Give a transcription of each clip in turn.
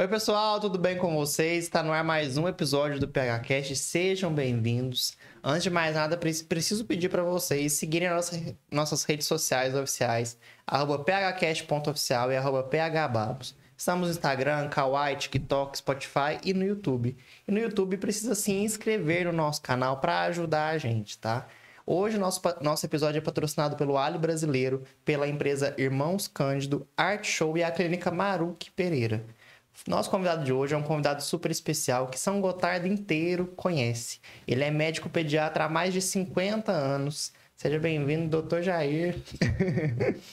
Oi, pessoal, tudo bem com vocês? Está no ar mais um episódio do PHCast. Sejam bem-vindos. Antes de mais nada, preciso pedir para vocês seguirem nossas redes sociais oficiais, @phcast.oficial e @phbabos. Estamos no Instagram, Kawaii, TikTok, Spotify e no YouTube. E no YouTube precisa se inscrever no nosso canal para ajudar a gente, tá? Hoje nosso episódio é patrocinado pelo Alho Brasileiro, pela empresa Irmãos Cândido, Art Show e a clínica Maruque Pereira. Nosso convidado de hoje é um convidado super especial que São Gotardo inteiro conhece. Ele é médico pediatra há mais de 50 anos. Seja bem-vindo, Dr. Jair.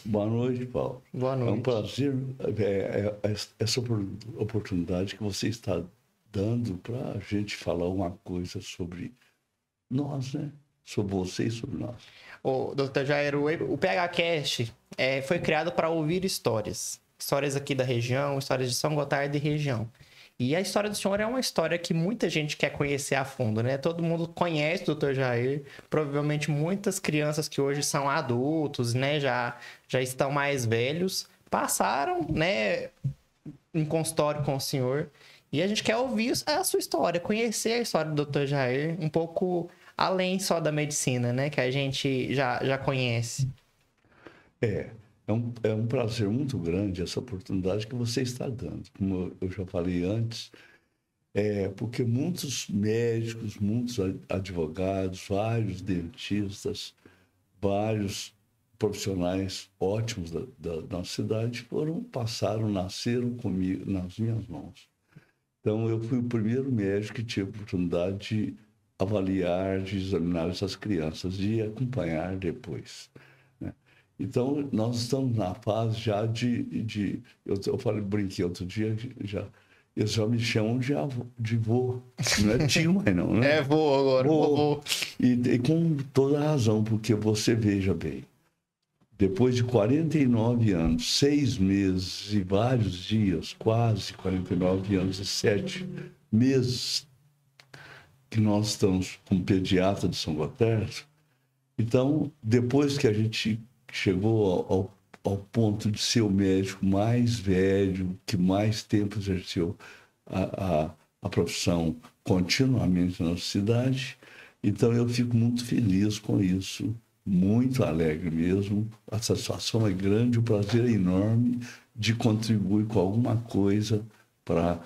Boa noite, Paulo. Boa noite. É um prazer essa oportunidade que você está dando para a gente falar uma coisa sobre nós, né? Sobre você e sobre nós. O Dr. Jair, o PHCast foi criado para ouvir histórias. Histórias aqui da região, histórias de São Gotardo e região. E a história do senhor é uma história que muita gente quer conhecer a fundo, né? Todo mundo conhece o Dr. Jair. Provavelmente muitas crianças que hoje são adultos, né? Já estão mais velhos, passaram, né? Em consultório com o senhor. E a gente quer ouvir a sua história, conhecer a história do Dr. Jair, um pouco além só da medicina, né? Que a gente já conhece. É um prazer muito grande essa oportunidade que você está dando. Como eu já falei antes, porque muitos médicos, muitos advogados, vários dentistas, vários profissionais ótimos da nossa cidade nasceram comigo nas minhas mãos. Então, eu fui o primeiro médico que tive a oportunidade de avaliar, de examinar essas crianças e acompanhar depois. Então, nós estamos na fase já eu brinquei outro dia, eles já me chamam de vô. Não é tio, mas não, né? É vô agora, vô. E com toda a razão, porque você veja bem, depois de 49 anos, 6 meses e vários dias, quase 49 anos e 7 meses, que nós estamos como pediatra de São Gotardo, então, depois que a gente chegou ao ponto de ser o médico mais velho, que mais tempo exerceu a profissão continuamente na nossa cidade. Então, eu fico muito feliz com isso, muito alegre mesmo. A satisfação é grande, o prazer é enorme de contribuir com alguma coisa para...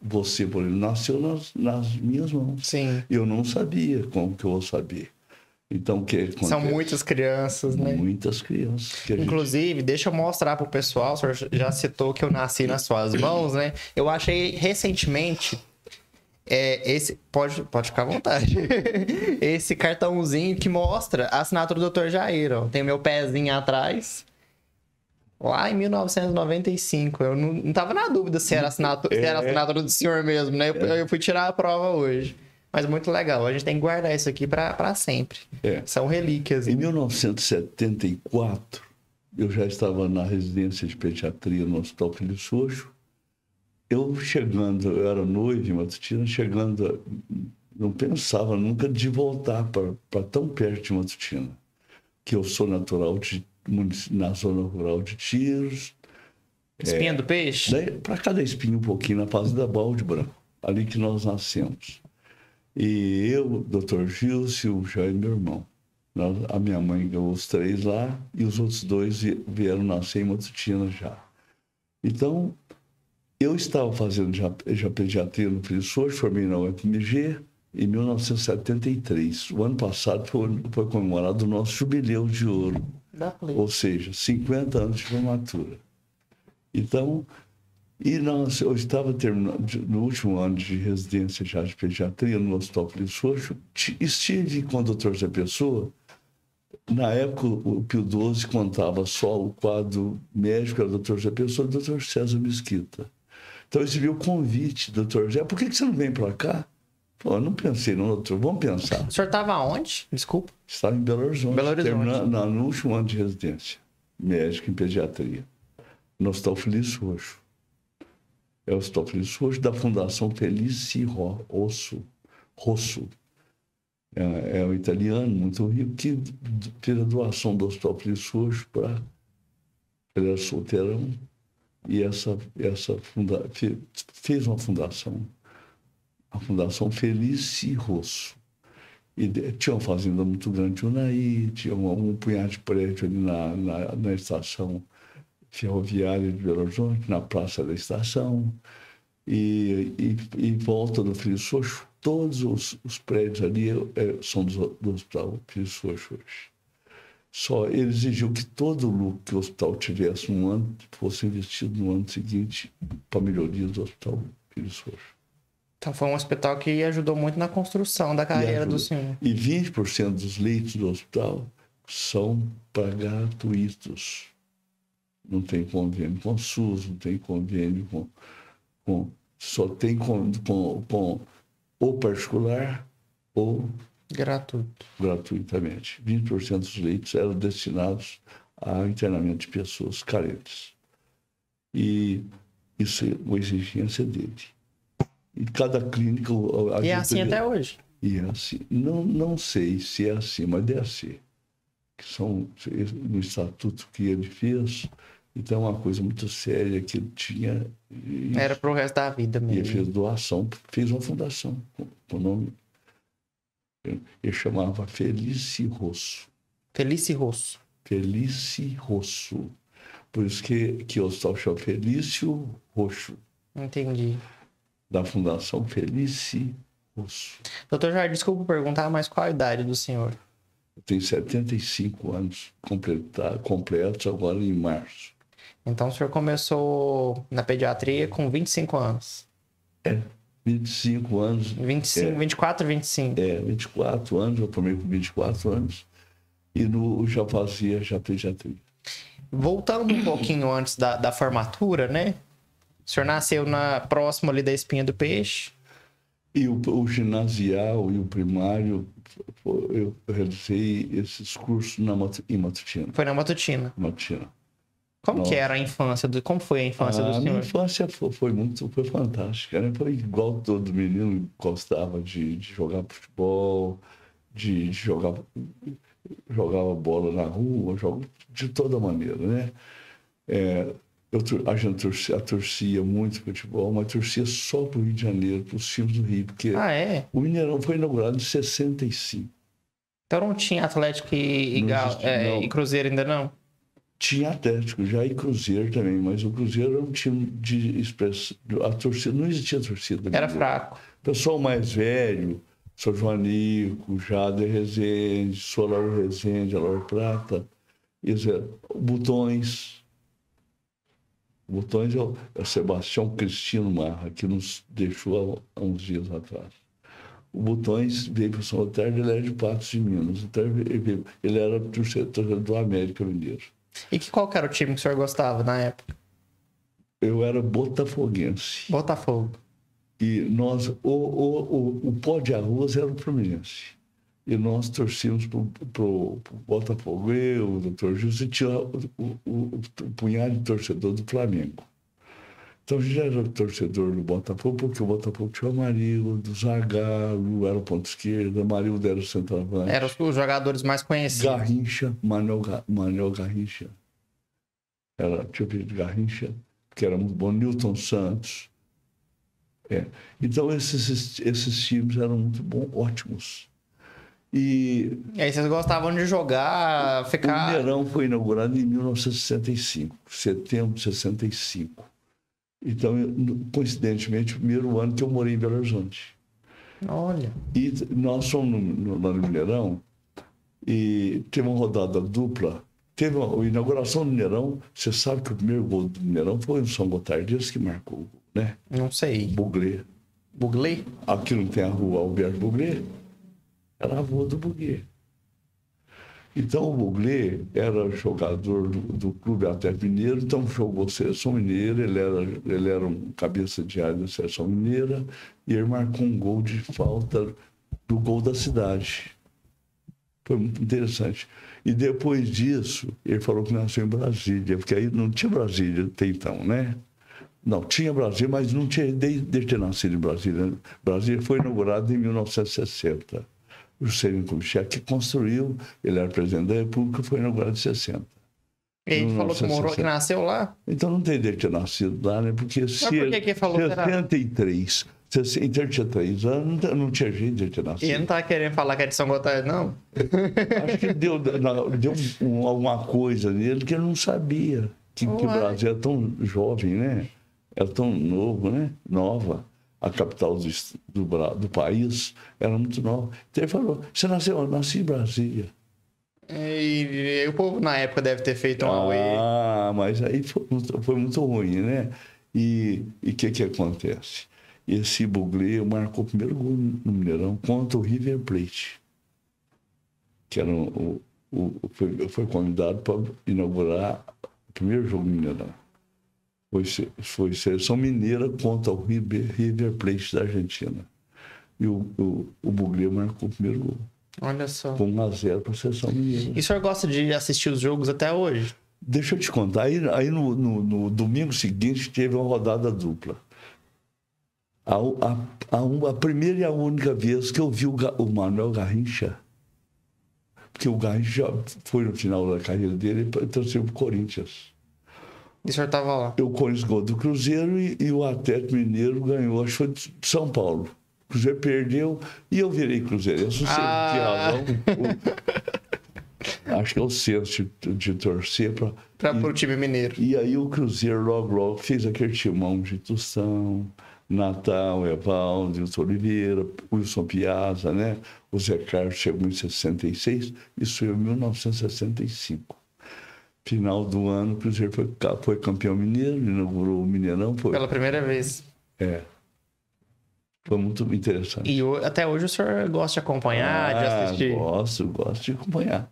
Você, por exemplo, nasceu nas minhas mãos. Sim. Eu não sabia como que eu vou saber. Então, o que acontece? São muitas crianças, né? Muitas crianças. Inclusive, deixa eu mostrar pro pessoal, o senhor já citou que eu nasci nas suas mãos, né? Eu achei recentemente, pode ficar à vontade, esse cartãozinho que mostra a assinatura do Dr. Jair, ó. Tem meu pezinho atrás, lá em 1995. Eu não tava na dúvida se era se era a assinatura do senhor mesmo, né? Eu fui tirar a prova hoje. Mas muito legal. A gente tem que guardar isso aqui para sempre. São relíquias. Em 1974, eu já estava na residência de pediatria no Hospital Filho Socho. Eu era noivo em Matutina, não pensava nunca de voltar para tão perto de Matutina, que eu sou natural na zona rural de Tiros. Espinha do Peixe? Para cada espinho um pouquinho, na Fazenda Balde Branco, ali que nós nascemos. E eu, Dr. Gilson, o Jair, meu irmão. A minha mãe ganhou os 3 lá e os outros 2 vieram nascer em Matutina já. Então, eu estava fazendo já pediatria no Filho Socho, formei na UFMG em 1973. O ano passado foi comemorado o nosso jubileu de ouro. Ou seja, 50 anos de formatura. Então... eu estava terminando, no último ano de residência já de pediatria no Hospital Filho Socho, estive com o Dr. Zé Pessoa. Na época, o Pio XII contava só o quadro médico, era o Dr. Zé Pessoa e o Dr. César Mesquita. Então, eu recebi o convite, Dr. Zé, por que você não vem para cá? Pô, eu não pensei no doutor, vamos pensar. O senhor estava onde? Desculpa. Estava em Belo Horizonte. Belo Horizonte. No último ano de residência, médico em pediatria, no Hospital Filho Socho. É o Hospital Filho Socho da Fundação Felice Rosso. É um italiano muito rico que fez a doação do Hospital Filho Socho para... Ele era solteirão. E fez uma fundação, a Fundação Felice Rosso. E tinha uma fazenda muito grande, Unai, tinha um punhado de prédio ali na estação ferroviária de Belo Horizonte, na praça da estação. E em volta do Felice Rosso, todos os prédios ali são do Hospital Felice Rosso hoje. Só ele exigiu que todo o lucro que o hospital tivesse no ano fosse investido no ano seguinte para a melhoria do Hospital Felice Rosso. Então foi um hospital que ajudou muito na construção da carreira do senhor. E 20% dos leitos do hospital são para gratuitos. Não tem convênio com o SUS, não tem convênio só tem com ou particular ou gratuitamente. 20% dos leitos eram destinados a internamento de pessoas carentes. E isso é uma exigência dele. E cada clínica... E é assim até hoje? E é assim. Não sei se é assim, mas deve ser. Que são no estatuto que ele fez... Então, é uma coisa muito séria que ele tinha... Era para o resto da vida mesmo. E ele fez doação, fez uma fundação com o nome... Ele chamava Felice Rosso. Felice Rosso. Felice Rosso. Por isso que o hospital chama Felício Rosso. Entendi. Da Fundação Felice Rosso. Doutor Jair, desculpa perguntar, mas qual a idade do senhor? Eu tenho 75 anos completos agora em março. Então o senhor começou na pediatria com 25 anos. 25 anos. 25, 24, 25. 24 anos, eu formei com 24 anos. E já fazia pediatria. Voltando um pouquinho antes da formatura, né? O senhor nasceu próximo ali da Espinha do Peixe. E o ginasial e o primário, eu realizei esses cursos em Matutina. Foi na Matutina? Matutina. Como que era a infância? Como foi a infância do senhor? A minha infância foi fantástica, né? Foi igual todo menino gostava de jogar futebol, jogava bola na rua, de toda maneira, né? A gente torcia muito futebol, mas torcia só para o Rio de Janeiro, para os times do Rio, porque o Mineirão foi inaugurado em 65. Então não tinha Atlético e Cruzeiro ainda não? Tinha Atlético já e Cruzeiro também, mas o Cruzeiro era um time de expressão. A torcida, não existia torcida. Era fraco. O pessoal mais velho, São Joanico, Jader Rezende, Solar Rezende, Alor Prata, Botões. Botões é o Sebastião Cristino Marra, que nos deixou há uns dias atrás. O Botões veio para São Otério, ele era de Patos de Minas. Então, ele era torcedor do América Mineiro. E qual que era o time que o senhor gostava na época? Eu era botafoguense. Botafogo. E nós, o pó de arroz era o Fluminense. E nós torcíamos para o Botafogo. Eu, o doutor Gilson, e tinha o punhado de torcedor do Flamengo. Então, a gente já era torcedor do Botafogo, porque o Botafogo tinha o Amarildo, o Zagallo, era o ponto esquerdo, o Amarildo era o centroavante. Eram os jogadores mais conhecidos. Garrincha, Manuel Garrincha. Tinha o de Garrincha, que era muito bom. Newton Santos. Então, esses times eram muito bons, ótimos. E aí vocês gostavam de jogar, ficar... O Mineirão foi inaugurado em 1965, setembro de 65. Então, coincidentemente, o primeiro ano que eu morei em Belo Horizonte. Olha. E nós fomos lá no Mineirão e teve uma rodada dupla. Teve a inauguração do Mineirão. Você sabe que o primeiro gol do Mineirão foi o São Gotardias que marcou o gol, né? Não sei. Buglé. Buglé? Aqui não tem a rua Alberto Buglé. Era a rua do Buglé. Então, o Buglé era jogador do Clube Atlético Mineiro, então jogou Seleção Mineira, ele era um cabeça de área da Seleção Mineira, e ele marcou um gol de falta do gol da cidade. Foi muito interessante. E depois disso, ele falou que nasceu em Brasília, porque aí não tinha Brasília até então, né? Não, tinha Brasília, mas não tinha desde ter nascido em Brasília. Brasília foi inaugurada em 1960. O Juscelino Kubitschek que construiu, ele era presidente da República, foi inaugurado em 60. E ele falou que morou, que nasceu lá? Então não tem de ter nascido lá, né? Porque Mas por que ele falou, 63, então tinha 3 anos, não tinha jeito de ter nascido. E ele não tá querendo falar que é de São Gotardo, não? Acho que deu alguma coisa nele que ele não sabia. Que o Brasil é tão jovem, né? É tão novo, né? Nova. A capital do país era muito nova. Então ele falou, você nasceu? Eu nasci em Brasília. E o povo na época deve ter feito uma away. Mas aí foi muito ruim, né? E o que acontece? Esse Buglé marcou o primeiro gol no Mineirão contra o River Plate, que era foi convidado para inaugurar o primeiro jogo no Mineirão. Foi seleção mineira contra o River Plate da Argentina. E o Buglé marcou o primeiro gol. Olha só. Com 1-0 para a seleção mineira. E o senhor gosta de assistir os jogos até hoje? Deixa eu te contar. Aí no domingo seguinte teve uma rodada dupla. A primeira e a única vez que eu vi o Manuel Garrincha, porque o Garrincha foi no final da carreira dele e torceu para o Corinthians. E o senhor estava lá? O Corinthians ganhou do Cruzeiro e o Atlético Mineiro ganhou, acho que foi de São Paulo. O Cruzeiro perdeu e eu virei cruzeirense. Não sei que razão. Acho que é o senso de torcer para o time mineiro. E aí o Cruzeiro logo fez aquele timão de Tostão, Natal, Evaldo, Wilson Oliveira, Wilson Piazza, né? O Zé Carlos chegou em 66, isso foi em 1965. Final do ano, o Cruzeiro foi campeão mineiro, inaugurou o Mineirão. Pela primeira vez. Foi muito interessante. E até hoje o senhor gosta de acompanhar, de assistir? Gosto de acompanhar.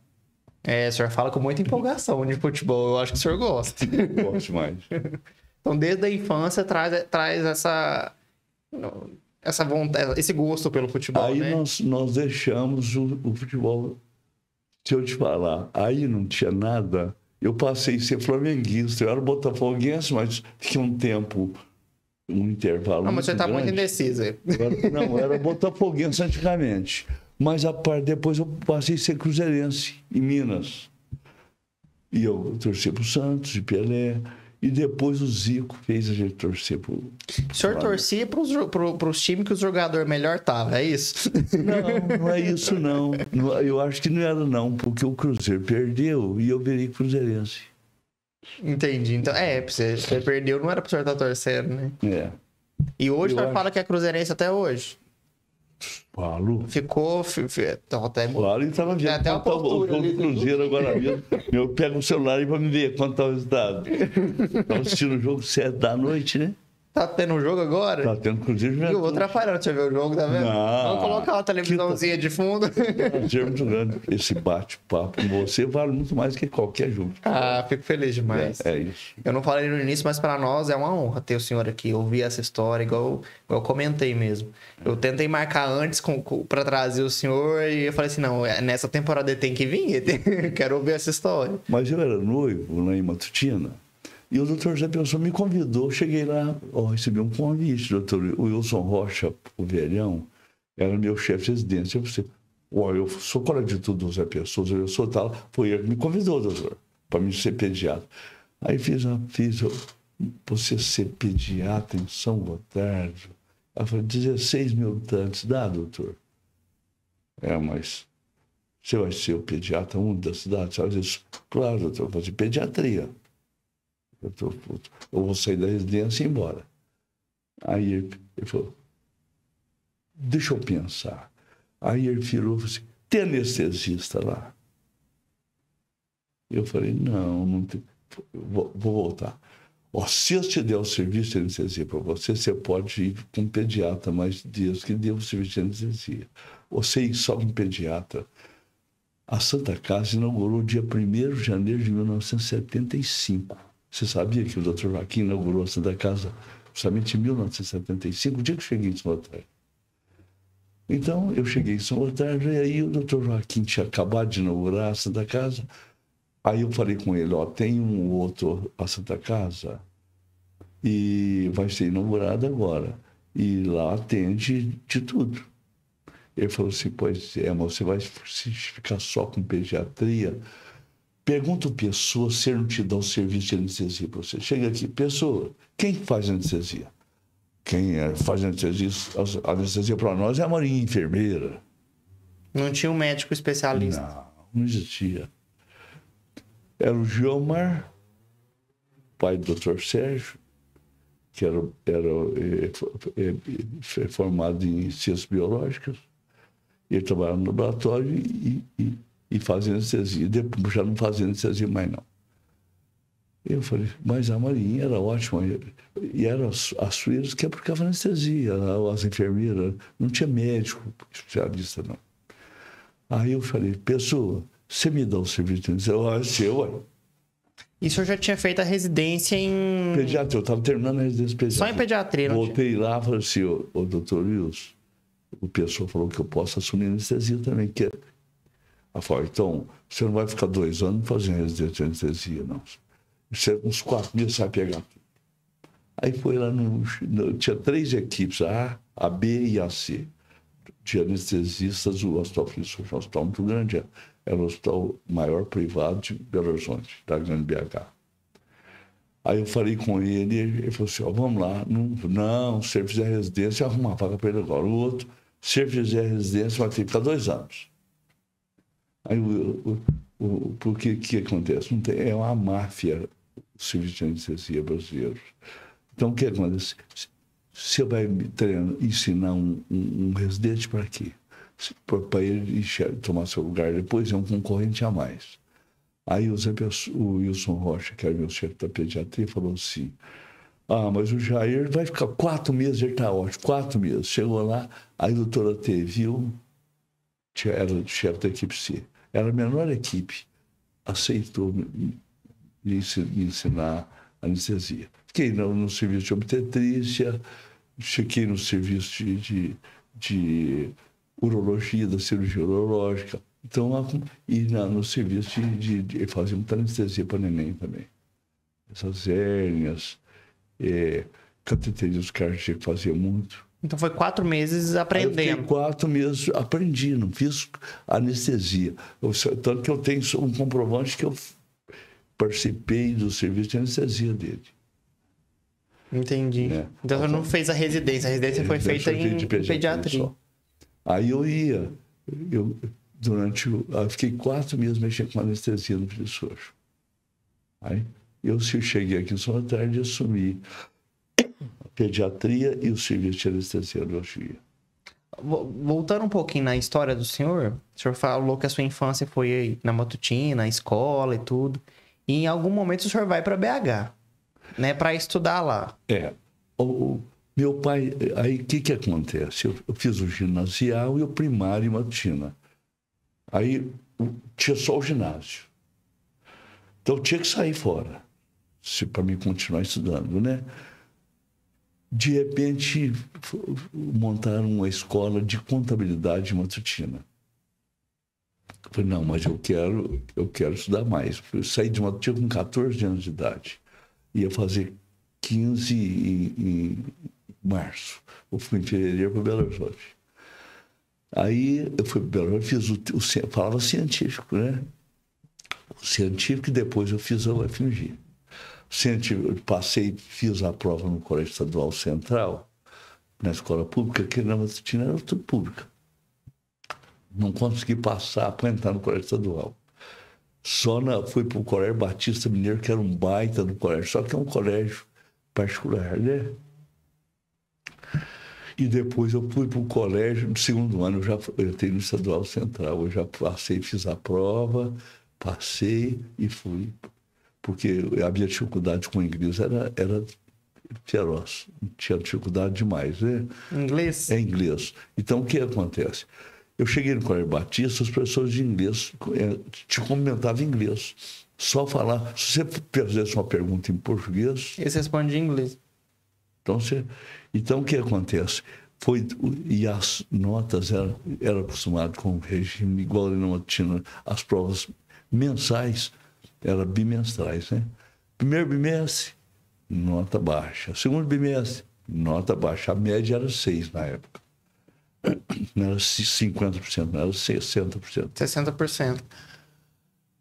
O senhor fala com muita empolgação de futebol, eu acho que o senhor gosta. Gosto mais. Então, desde a infância, traz essa vontade, esse gosto pelo futebol, aí, né? nós deixamos o futebol. Se eu te falar, aí não tinha nada. Eu passei a ser flamenguista, eu era botafoguense, mas fiquei um tempo, um intervalo. Não, mas você está muito indeciso. Eu era botafoguense antigamente. Mas depois eu passei a ser cruzeirense, em Minas. E eu torci para o Santos, de Pelé. E depois o Zico fez a gente torcer para o... O senhor torcia para os times que o jogador melhor estava, é isso? Não é isso não. Eu acho que não era não, porque o Cruzeiro perdeu e eu virei cruzeirense. Entendi. Então, você perdeu, não era para o senhor estar torcendo, né? E hoje o senhor fala que é cruzeirense até hoje? Falo. Ficou... Falo e estava vendo até o jogo do Cruzeiro agora mesmo. Eu pego o celular e vou me ver quanto está o resultado. Estava assistindo o jogo 7 da noite, né? Tá tendo um jogo agora? Tá tendo Cruzeiro. Eu vou atrapalhando, deixa eu ver o jogo, tá vendo? Não. Vamos colocar uma televisãozinha de fundo. Prazer muito grande. Esse bate-papo com você vale muito mais que qualquer jogo. Fico feliz demais. É isso. Eu não falei no início, mas para nós é uma honra ter o senhor aqui, ouvir essa história, igual eu comentei mesmo. Eu tentei marcar antes para trazer o senhor e eu falei assim, não, nessa temporada ele tem que vir, quero ouvir essa história. Mas eu era noivo lá em Matutina. E o doutor Zé Pessoa me convidou, cheguei lá, recebi um convite, doutor Wilson Rocha, o velhão, era meu chefe de residência. Eu falei, eu sou colega de tudo do Zé Pessoa, eu sou tal. Foi ele que me convidou, doutor, para mim ser pediatra. Aí fiz você ser pediatra em São Gotardo. Aí eu falei, 16 mil habitantes, dá, doutor? Mas você vai ser o pediatra único da cidade? Você vai dizer, claro, doutor, eu vou fazer pediatria. Eu vou sair da residência e ir embora. Aí ele falou, deixa eu pensar. Aí ele virou e falou assim, tem anestesista lá? Eu falei, não tem. Vou voltar. Se eu te der o serviço de anestesia para você, você pode ir com um pediatra, mas Deus que deu o serviço de anestesia. Você ir só com um pediatra. A Santa Casa inaugurou dia 1º de janeiro de 1975. Você sabia que o Dr. Joaquim inaugurou a Santa Casa justamente em 1975, o dia que eu cheguei em São Gotardo. Então, eu cheguei em São Gotardo e aí o Dr. Joaquim tinha acabado de inaugurar a Santa Casa. Aí eu falei com ele, tem um outro, a Santa Casa, e vai ser inaugurada agora. E lá atende de tudo. Ele falou assim, pois mas você vai ficar só com pediatria? Pergunta a pessoa se ele não te dá o serviço de anestesia para você. Chega aqui, pessoa, quem faz anestesia? Quem faz anestesia para nós é a Marinha enfermeira. Não tinha um médico especialista? Não existia. Era o Gilmar, pai do Dr. Sérgio, que era formado em ciências biológicas. Ele trabalhava no laboratório e fazia anestesia. Depois já não fazia anestesia mais, não. Eu falei, mas a Marinha era ótima. E eram as freiras que aplicavam anestesia, as enfermeiras. Não tinha médico especialista, não. Aí eu falei, pessoa, você me dá o serviço de anestesia? Ué. E o senhor já tinha feito a residência em... Pediatria, eu estava terminando a residência pediátrica. Só em pediatria, não? Voltei lá e falei assim, ô doutor Wilson, o pessoal falou que eu posso assumir anestesia também. Ela falou, então, você não vai ficar 2 anos fazendo residência de anestesia, não. Você, uns 4 meses você vai pegar tudo. Aí foi lá, tinha 3 equipes, a B e a C, de anestesistas do Hospital Feliz, um hospital muito grande, era o hospital maior privado de Belo Horizonte, da Grande BH. Aí eu falei com ele falou assim, vamos lá, não, se ele fizer residência, arruma uma vaga para ele agora. O outro, se ele fizer residência, vai ter que ficar 2 anos. Aí, por que acontece? Não tem, é uma máfia o serviço de anestesia brasileiro. Então, o que acontece? Você vai ensinar um residente para quê? Para ele tomar seu lugar depois, é um concorrente a mais. Aí o Wilson Rocha, que era meu chefe da pediatria, falou assim, mas o Jair vai ficar 4 meses, ele está ótimo, 4 meses. Chegou lá, aí a doutora T viu, era o chefe da equipe C, era a menor equipe, aceitou me ensinar anestesia. Fiquei no serviço de obstetrícia, cheguei no serviço de urologia, da cirurgia urológica. Então, e no serviço de fazer muita anestesia para neném também. Essas hérnias, cateterismo cardíaco fazia muito. Então foi 4 meses aprendendo. Aí eu fiquei 4 meses aprendendo, não fiz anestesia. Tanto que eu tenho um comprovante que eu participei do serviço de anestesia dele. Entendi. Então você não fez a residência foi feita em pediatria. Só. Aí eu ia, eu fiquei 4 meses mexendo com anestesia no Filho Sojo. Aí eu cheguei aqui em São Tarde e assumi a pediatria e o serviço de anestesiologia. Voltando um pouquinho na história do senhor, o senhor falou que a sua infância foi na Matutina, na escola e tudo. E em algum momento o senhor vai para BH, né, para estudar lá. O meu pai, aí o que acontece? Eu fiz o ginasial e o primário em Matutina. Aí tinha só o ginásio. Então eu tinha que sair fora, para mim continuar estudando, né? De repente, montaram uma escola de contabilidade em Matutina. Eu falei, não, mas eu quero estudar mais. Eu saí de Matutina com 14 anos de idade. Ia fazer 15 em março. Eu fui em fevereiro para Belo Horizonte. Aí eu fui para Belo Horizonte, falava científico, né? O científico, e depois eu fiz a UFMG. Científico, eu fiz a prova no Colégio Estadual Central, na escola pública, que na Matutina era tudo pública. Não consegui passar para entrar no Colégio Estadual. Fui para o Colégio Batista Mineiro, que era um baita do colégio, só que é um colégio particular, né? E depois eu fui para o colégio, no 2º ano eu entrei no Estadual Central, eu já passei, fiz a prova, passei e fui, porque a minha dificuldade com o inglês era feroz, tinha dificuldade demais, né? Inglês? É inglês. Então, o que acontece? Eu cheguei no Colégio Batista, as pessoas de inglês te cumprimentavam em inglês. Só falar, se você fizesse uma pergunta em português... Eles respondem em inglês. Então, o que acontece? E as notas eram acostumadas com o regime igual ali na Matutina. As provas mensais eram bimestrais, né? Primeiro bimestre, nota baixa. Segundo bimestre, nota baixa. A média era 6 na época. Não era 50%, não era 60%. 60%.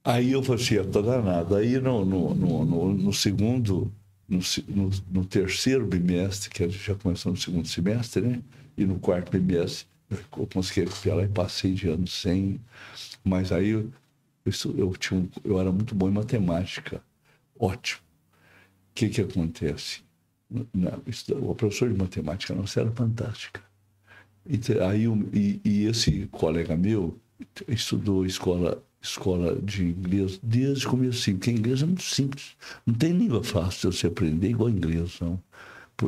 Aí eu falei assim, eu tô danado. Aí no segundo, no terceiro bimestre, que a gente já começou no segundo semestre, né? E no quarto bimestre, eu consegui recuperar e passei de ano sem. Mas aí eu era muito bom em matemática. Ótimo. O que acontece? O professor de matemática nossa era fantástica. E esse colega meu estudou escola de inglês desde o começo, porque inglês é muito simples. Não tem língua fácil de você aprender igual inglês, não.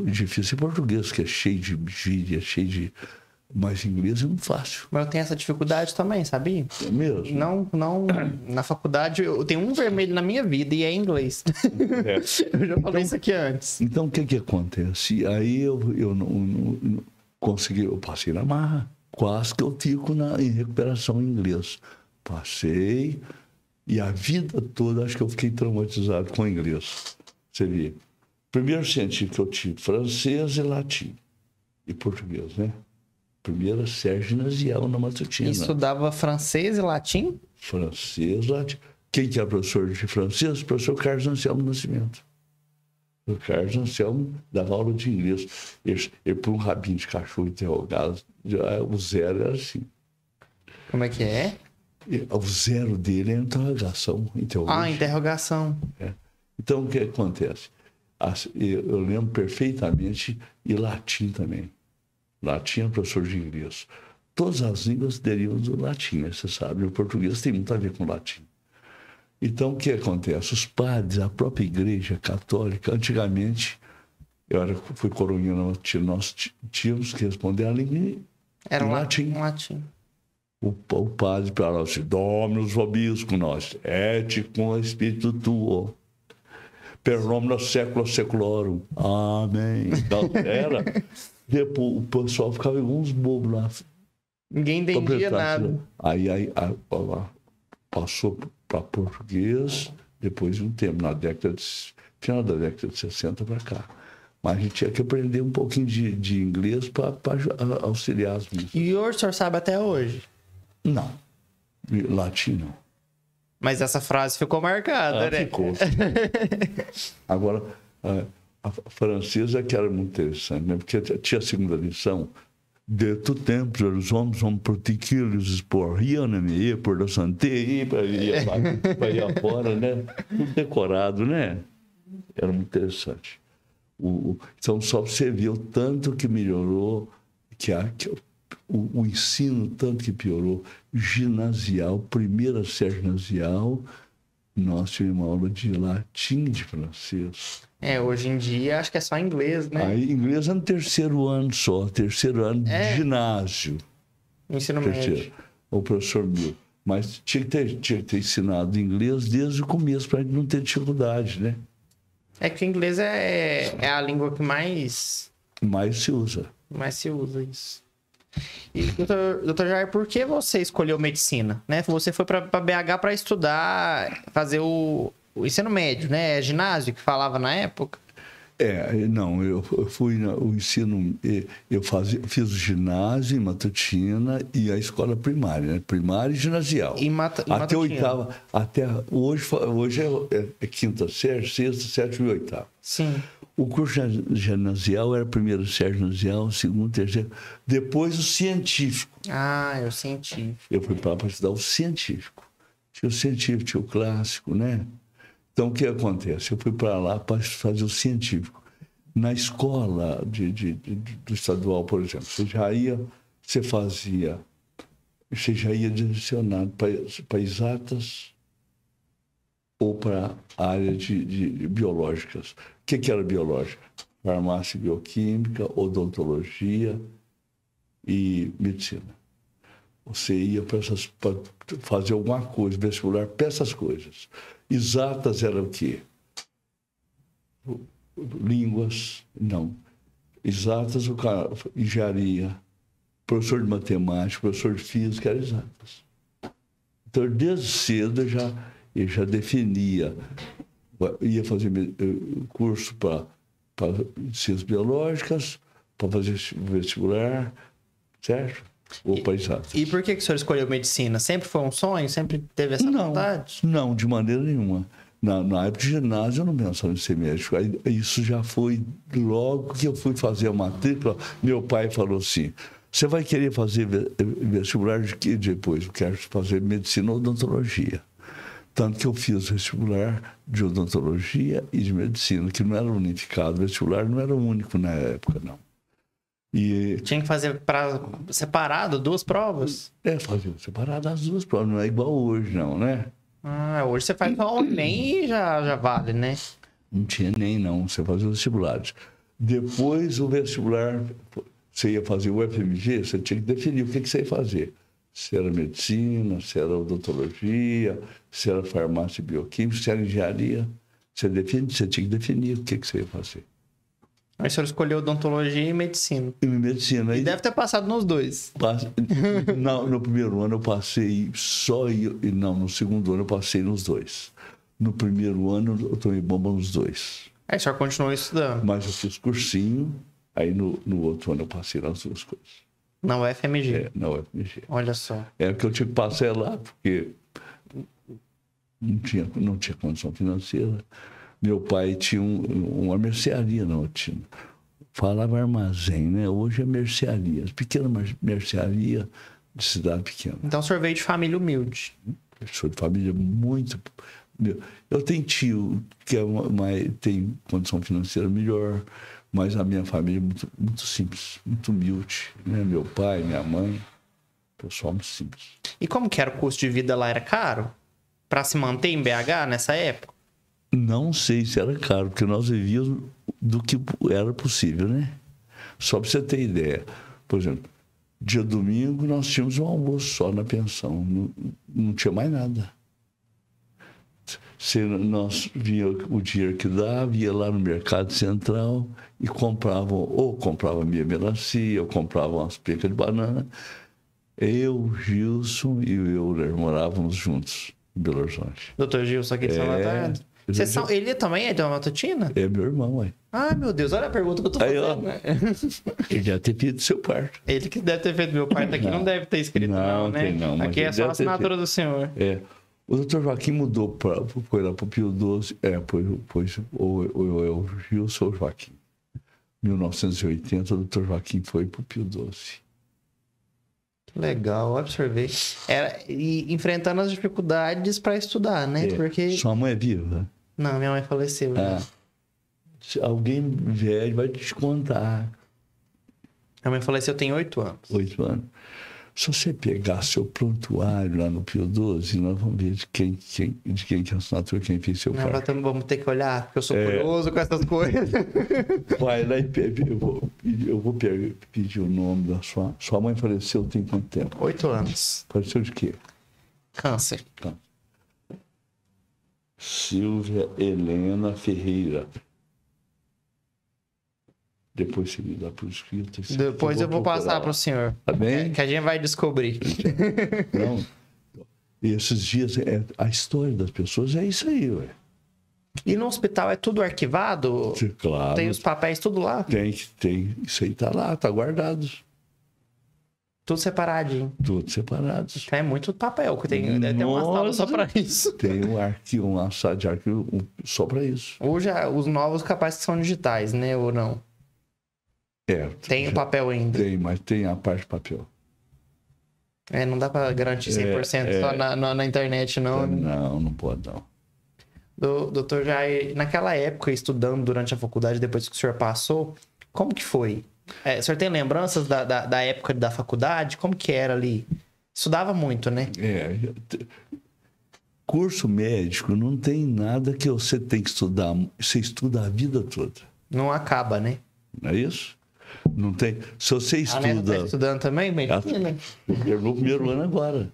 Difícil é português, que é cheio de gíria, cheio de... Mas inglês é muito fácil. Mas eu tenho essa dificuldade também, sabia? É mesmo? Não, na faculdade eu tenho um vermelho na minha vida e é inglês. É. Eu já falei isso aqui antes. Então, o que acontece? Aí eu não consegui, eu passei na marra. Quase que eu fico em recuperação em inglês. Passei e a vida toda acho que eu fiquei traumatizado com inglês. Você vê. Primeiro científico que eu tive, francês e latim. E português, né? Primeira série ginasial na Matutina. E estudava francês e latim? Francês, latim. Quem que é professor de francês? O professor Carlos Anselmo Nascimento. O Carlos Anselmo dava aula de inglês. Ele por um rabinho de cachorro interrogado. O zero era assim. Como é que é? O zero dele é interrogação. Interrogação. É. Então, o que acontece? Eu lembro perfeitamente, e latim também. Latim é professor de inglês. Todas as línguas derivam do latim, né? Você sabe. O português tem muito a ver com o latim. Então, o que acontece? Os padres, a própria igreja católica, antigamente, fui coroinha na Matutina, nós tínhamos que responder a língua em latim. O padre falava assim, Dominus vobiscum nós, et cum espírito tuo, per nomina secula seculorum. Amém. Então, era. Depois o pessoal ficava igual uns bobos lá. Ninguém entendia nada. Aí passou para português depois de um tempo, final da década de 60 para cá. Mas a gente tinha que aprender um pouquinho de inglês para auxiliar as meninas. E hoje o senhor sabe até hoje? Não. Latim não. Mas essa frase ficou marcada, né? Ficou. Agora, a francesa que era muito interessante, né? Porque tinha a segunda lição. De tout tempo, os homens são protegidos por renommée, por la santé, para ir afora, né? Tudo decorado, né? Era muito interessante. Então, só você viu o tanto que melhorou, o ensino, tanto que piorou. Ginasial, primeira série ginasial, nós tivemos uma aula de latim e de francês. Hoje em dia acho que é só inglês, né? Aí inglês é no terceiro ano só, terceiro ano de ginásio. Ensino médio. O professor meu. Mas tinha que ter ensinado inglês desde o começo, para a gente não ter dificuldade, né? É que o inglês é a língua que mais se usa. Mais se usa isso. E, doutor Jair, por que você escolheu medicina? Né? Você foi para BH para estudar, fazer o ensino médio, né? É ginásio que falava na época? Não, eu fui o ensino, fiz o ginásio em Matutina e a escola primária, né? Primária e ginasial. Até oitava, hoje é quinta série, sexta, sétima e oitava. Sim. O curso ginasial era primeiro série ginasial, segundo, terceiro, depois o científico. É o científico. Eu fui para estudar o científico. Tinha o científico, tinha o clássico, né? Então, o que acontece? Eu fui para lá para fazer o científico. Na escola do estadual, por exemplo, você já ia direcionado para exatas ou para a área de biológicas. O que era biológica? Farmácia e bioquímica, odontologia e medicina. Você ia para fazer alguma coisa, vestibular, para essas coisas. Exatas era o quê? Línguas, não. Exatas, engenharia, professor de matemática, professor de física, eram exatas. Então, desde cedo eu já definia, ia fazer curso para ciências biológicas, para fazer vestibular, certo? ou para exatas. E por que o senhor escolheu medicina? Sempre foi um sonho? Sempre teve essa vontade? Não, de maneira nenhuma. Na época de ginásio eu não pensava em ser médico. Isso já foi logo que eu fui fazer a matrícula. Meu pai falou assim: você vai querer fazer vestibular de quê depois? Eu quero fazer medicina ou odontologia. Tanto que eu fiz vestibular de odontologia e de medicina, que não era unificado. O vestibular não era o único na época, não. E tinha que fazer separado, 2 provas? Fazer separado as 2 provas. Não é igual hoje, não, né? Hoje você faz só o Enem e já vale, né? Não tinha nem, não. Você fazia os vestibulares. Depois o vestibular, você ia fazer o FMG, você tinha que definir o que você ia fazer. Se era medicina, se era odontologia, se era farmácia e bioquímica, se era engenharia. Você tinha que definir o que você ia fazer. Aí o senhor escolheu odontologia e medicina. E medicina. E deve ter passado nos 2. Não, no primeiro ano eu passei não, no segundo ano eu passei nos 2. No primeiro ano eu tomei bomba nos 2. Aí o senhor continuou estudando? Mas eu fiz cursinho, aí no outro ano eu passei nas 2 coisas. Na UFMG? Na UFMG. Olha só. É que eu tinha que passar lá, porque não tinha condição financeira. Meu pai tinha uma mercearia na Otina. Falava armazém, né? Hoje é mercearia. Pequena mercearia de cidade pequena. Então o senhor veio de família humilde? Eu sou de família muito... Eu tenho tio que tem condição financeira melhor, mas a minha família é muito, muito simples, muito humilde. Né? Meu pai, minha mãe, pessoal muito simples. E como que era o custo de vida lá? Era caro? Para se manter em BH nessa época? Não sei se era caro, porque nós vivíamos do que era possível, né? Só para você ter ideia. Por exemplo, dia domingo nós tínhamos um almoço só na pensão. Não tinha mais nada. Nós via o dinheiro que dava, ia lá no Mercado Central e comprava minha melancia, ou comprava umas pecas de banana. Eu, Gilson e o Euler morávamos juntos em Belo Horizonte. Doutor Gilson aqui de São Bernardo. Ele também é de uma matutina? É meu irmão, ué. Ai, meu Deus, olha a pergunta que eu tô fazendo. Ele deve ter feito seu parto. Ele que deve ter feito meu parto aqui, não deve ter escrito não, né? Não, aqui é só a assinatura do senhor. O doutor Joaquim mudou, foi lá para o Pio XII, ou é o Gilson ou o Joaquim. 1980, o doutor Joaquim foi para o Pio XII. Legal, observei. E enfrentando as dificuldades para estudar, né? Porque... Sua mãe é viva? Não, minha mãe faleceu. Se alguém velho vai te contar. Minha mãe faleceu tem 8 anos. 8 anos. Se você pegar seu prontuário lá no Pio XII, nós vamos ver de quem que é a assinatura, quem fez seu parto. Vamos ter que olhar, porque eu sou curioso com essas coisas. Vai lá e eu vou pedir o nome da sua mãe faleceu tem quanto tempo? 8 anos. Faleceu de quê? Câncer. Silvia Helena Ferreira. Depois você me dá por escrito. Depois eu vou passar para o senhor. Tá bem? Que a gente vai descobrir. Não. E esses dias, a história das pessoas é isso aí, ué. E no hospital é tudo arquivado? Claro. Tem os papéis tudo lá? Tem. Isso aí tá lá, tá guardado. Tudo separadinho. Tudo separado. É muito papel, que deve ter uma sala só para isso. Tem uma sala de arquivo só para isso. Hoje, os novos capazes que são digitais, né? Ou não? Tem o papel ainda. Tem, mas tem a parte de papel. Não dá para garantir 100% só na internet, não. Não pode, não. Doutor Jair, naquela época, estudando durante a faculdade, depois que o senhor passou, como que foi? O senhor tem lembranças da época da faculdade? Como que era ali? Estudava muito, né? Curso médico não tem nada que você tem que estudar. Você estuda a vida toda. Não acaba, né? Não é isso? Não tem. Se você estuda. A neta tá estudando também medicina? No primeiro ano agora.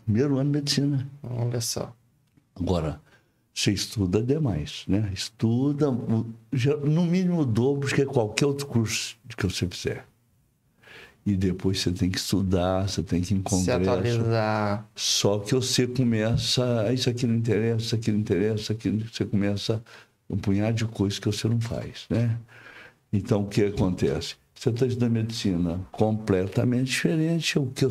Primeiro ano de medicina. Olha só. Agora, você estuda demais, né? Estuda no mínimo o dobro que qualquer outro curso que você fizer. E depois você tem que estudar, você tem que ir em congresso. Se atualizar. Só que você começa, isso aqui não interessa, isso aqui não interessa, você começa um punhado de coisas que você não faz, né? Então, o que acontece? Você está estudando medicina completamente diferente do que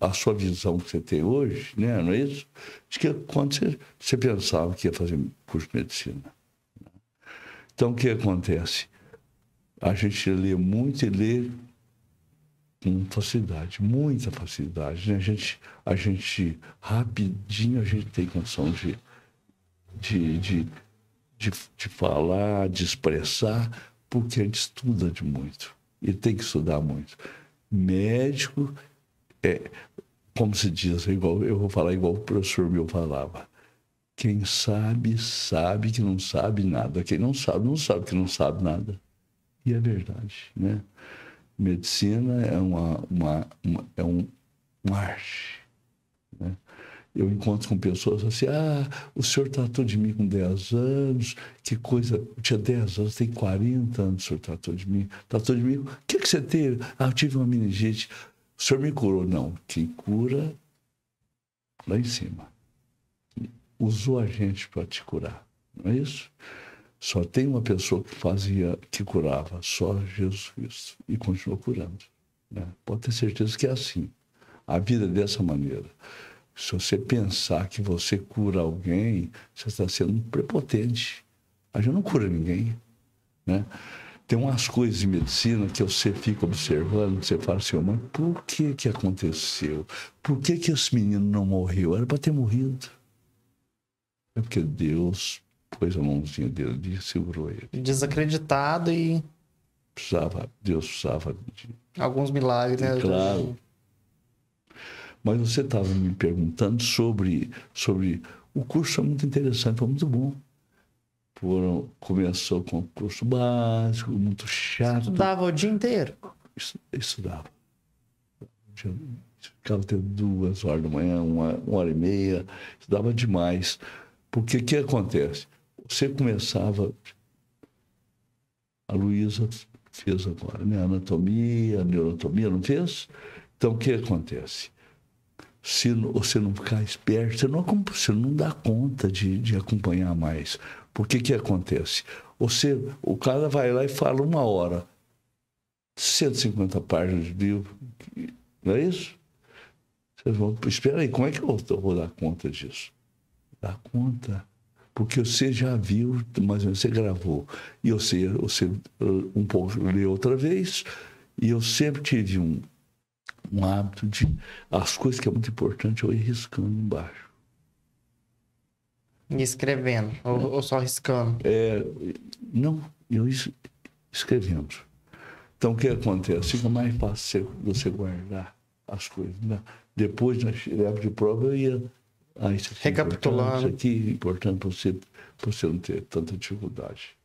a sua visão que você tem hoje, né? Não é isso? De que quando você pensava que ia fazer curso de medicina. Então, o que acontece? A gente lê muito e lê com facilidade, muita facilidade. Né? A gente rapidinho, a gente tem condição de falar, de expressar, porque a gente estuda de muito. E tem que estudar muito. Médico, como se diz, eu vou falar igual o professor meu falava. Quem sabe, sabe que não sabe nada. Quem não sabe, não sabe que não sabe nada. E é verdade, né? Medicina é uma arte, né? Eu encontro com pessoas assim, o senhor tratou de mim com 10 anos, que coisa, eu tinha 10 anos, tem 40 anos, o senhor tratou de mim, o que você teve? Eu tive uma meningite, o senhor me curou. Não, quem cura lá em cima, usou a gente para te curar, não é isso? Só tem uma pessoa que curava, só Jesus Cristo, e continuou curando, né? Pode ter certeza que é assim, a vida é dessa maneira. Se você pensar que você cura alguém, você está sendo prepotente. A gente não cura ninguém, né? Tem umas coisas em medicina que você fica observando, você fala assim, mas por que aconteceu? Por que esse menino não morreu? Era para ter morrido. É porque Deus pôs a mãozinha dele e segurou ele. Desacreditado e... Deus precisava de... alguns milagres, né? Claro. Mas você estava me perguntando sobre... O curso é muito interessante, foi muito bom. Começou com o curso básico, muito chato. Estudava o dia inteiro? Estudava. Ficava até 2 horas da manhã, uma hora e meia. Estudava demais. Porque o que acontece? Você começava... A Luísa fez agora, né? Anatomia, neuroanatomia, não fez? Então, o que acontece? Se você não ficar esperto, você não dá conta de acompanhar mais. Porque que acontece? O cara vai lá e fala 1 hora, 150 páginas de livro, não é isso? Vocês vão, espera aí, como é que eu vou dar conta disso? Dá conta. Porque você já viu, mas você gravou. E você um pouco leu outra vez, e eu sempre tive um hábito de... As coisas que é muito importante, eu ir riscando embaixo. E escrevendo? Ou só riscando? Não, eu escrevendo. Então, o que acontece? Fica mais fácil você guardar as coisas, né? Depois, na época de prova, eu ia... isso aqui recapitulando. Isso aqui é importante para você não ter tanta dificuldade.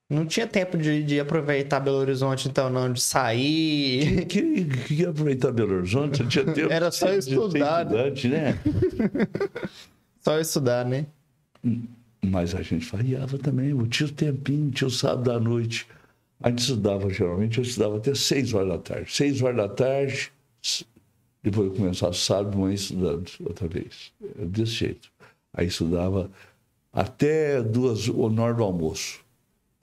Não tinha tempo de aproveitar Belo Horizonte, então, não, de sair. Que aproveitar Belo Horizonte? Não tinha tempo. Era só estudar, né? Só estudar, né? Mas a gente variava também. Eu tinha o tempinho, tinha o sábado à noite. A gente estudava, geralmente, eu estudava até 6 horas da tarde. 6 horas da tarde, depois eu começava sábado, manhã estudando outra vez. Desse jeito. Aí estudava até 2 horas na hora do almoço.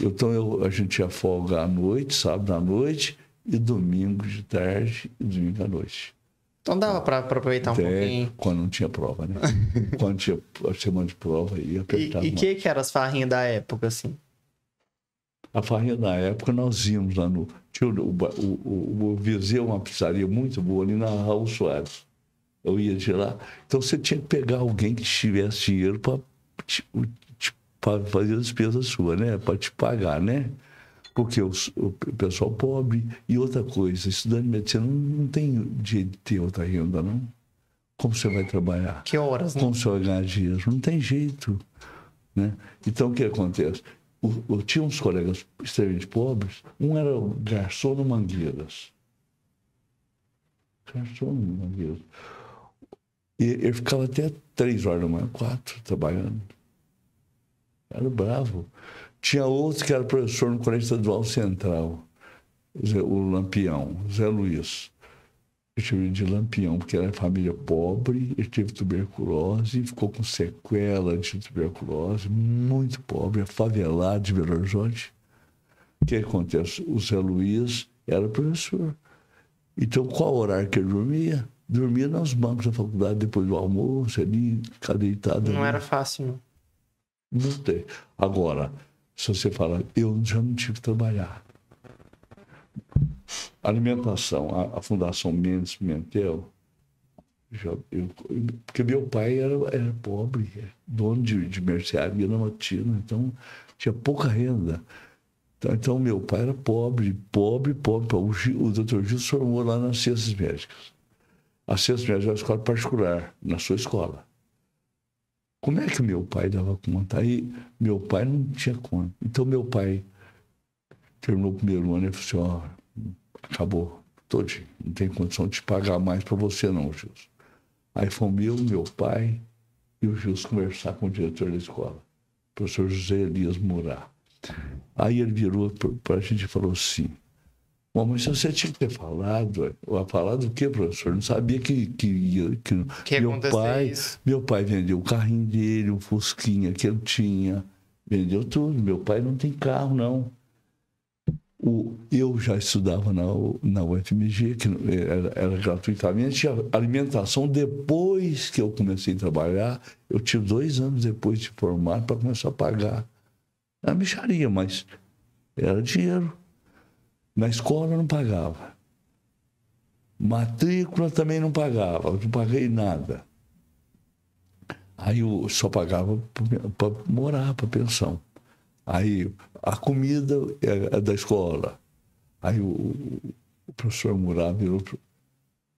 Então, a gente ia folga à noite, sábado à noite, e domingo de tarde, e domingo à noite. Então dava para aproveitar até um pouquinho. Quando não tinha prova, né? Quando tinha a semana de prova, ia apertar. E o que eram as farrinhas da época, assim? A farrinha da época, nós íamos lá no... Tinha o Viseu, uma pizzaria muito boa, ali na Raul Soares. Eu ia de lá. Então, você tinha que pegar alguém que tivesse dinheiro para fazer a despesa sua, né? Para te pagar, né? Porque o pessoal pobre... E outra coisa, estudante de medicina não tem jeito de ter outra renda, não. Como você vai trabalhar? Que horas, né? Como você vai ganhar dinheiro? Não tem jeito, né? Então, o que acontece? Eu tinha uns colegas extremamente pobres. Um era o garçom no Mangueiras. E ele ficava até 3 horas da manhã, 4, trabalhando. Era bravo. Tinha outro que era professor no Colégio Estadual Central, o Lampião, Zé Luiz. Ele teve de Lampião, porque era família pobre, ele teve tuberculose, ficou com sequela de tuberculose, muito pobre, favelado de Belo Horizonte. O que acontece? O Zé Luiz era professor. Então, qual horário que ele dormia? Dormia nos bancos da faculdade, depois do almoço, ali, ficar deitado. Não ali. era fácil, não. Não tem. Agora, se você falar, eu já não tive que trabalhar. Alimentação, a Fundação Mendes Pimentel, porque meu pai era pobre, dono de mercearia na Matina, então tinha pouca renda. Então, meu pai era pobre. O doutor Gil se formou lá nas Ciências Médicas. As Ciências Médicas é uma escola particular, na sua escola. Como é que meu pai dava conta? Aí, meu pai não tinha conta. Então, meu pai terminou o primeiro ano e falou assim, acabou, todinho. Não tem condição de te pagar mais para você não, Gilson. Aí fomos meu pai e o Gilson conversar com o diretor da escola, o professor José Elias Murat. Aí ele virou para a gente e falou assim, mas você tinha que ter falado. Falado o quê, professor? Não sabia que meu pai vendeu o carrinho dele, o Fusquinha que ele tinha, vendeu tudo. Meu pai não tem carro, não. Eu já estudava na UFMG, que era gratuitamente, a alimentação, depois que eu comecei a trabalhar, eu tive 2 anos depois de formar para começar a pagar. Era mixaria, mas era dinheiro. Na escola não pagava. Matrícula também não pagava, não paguei nada. Aí eu só pagava para morar, para pensão. Aí a comida é da escola. Aí o professor Murat virou.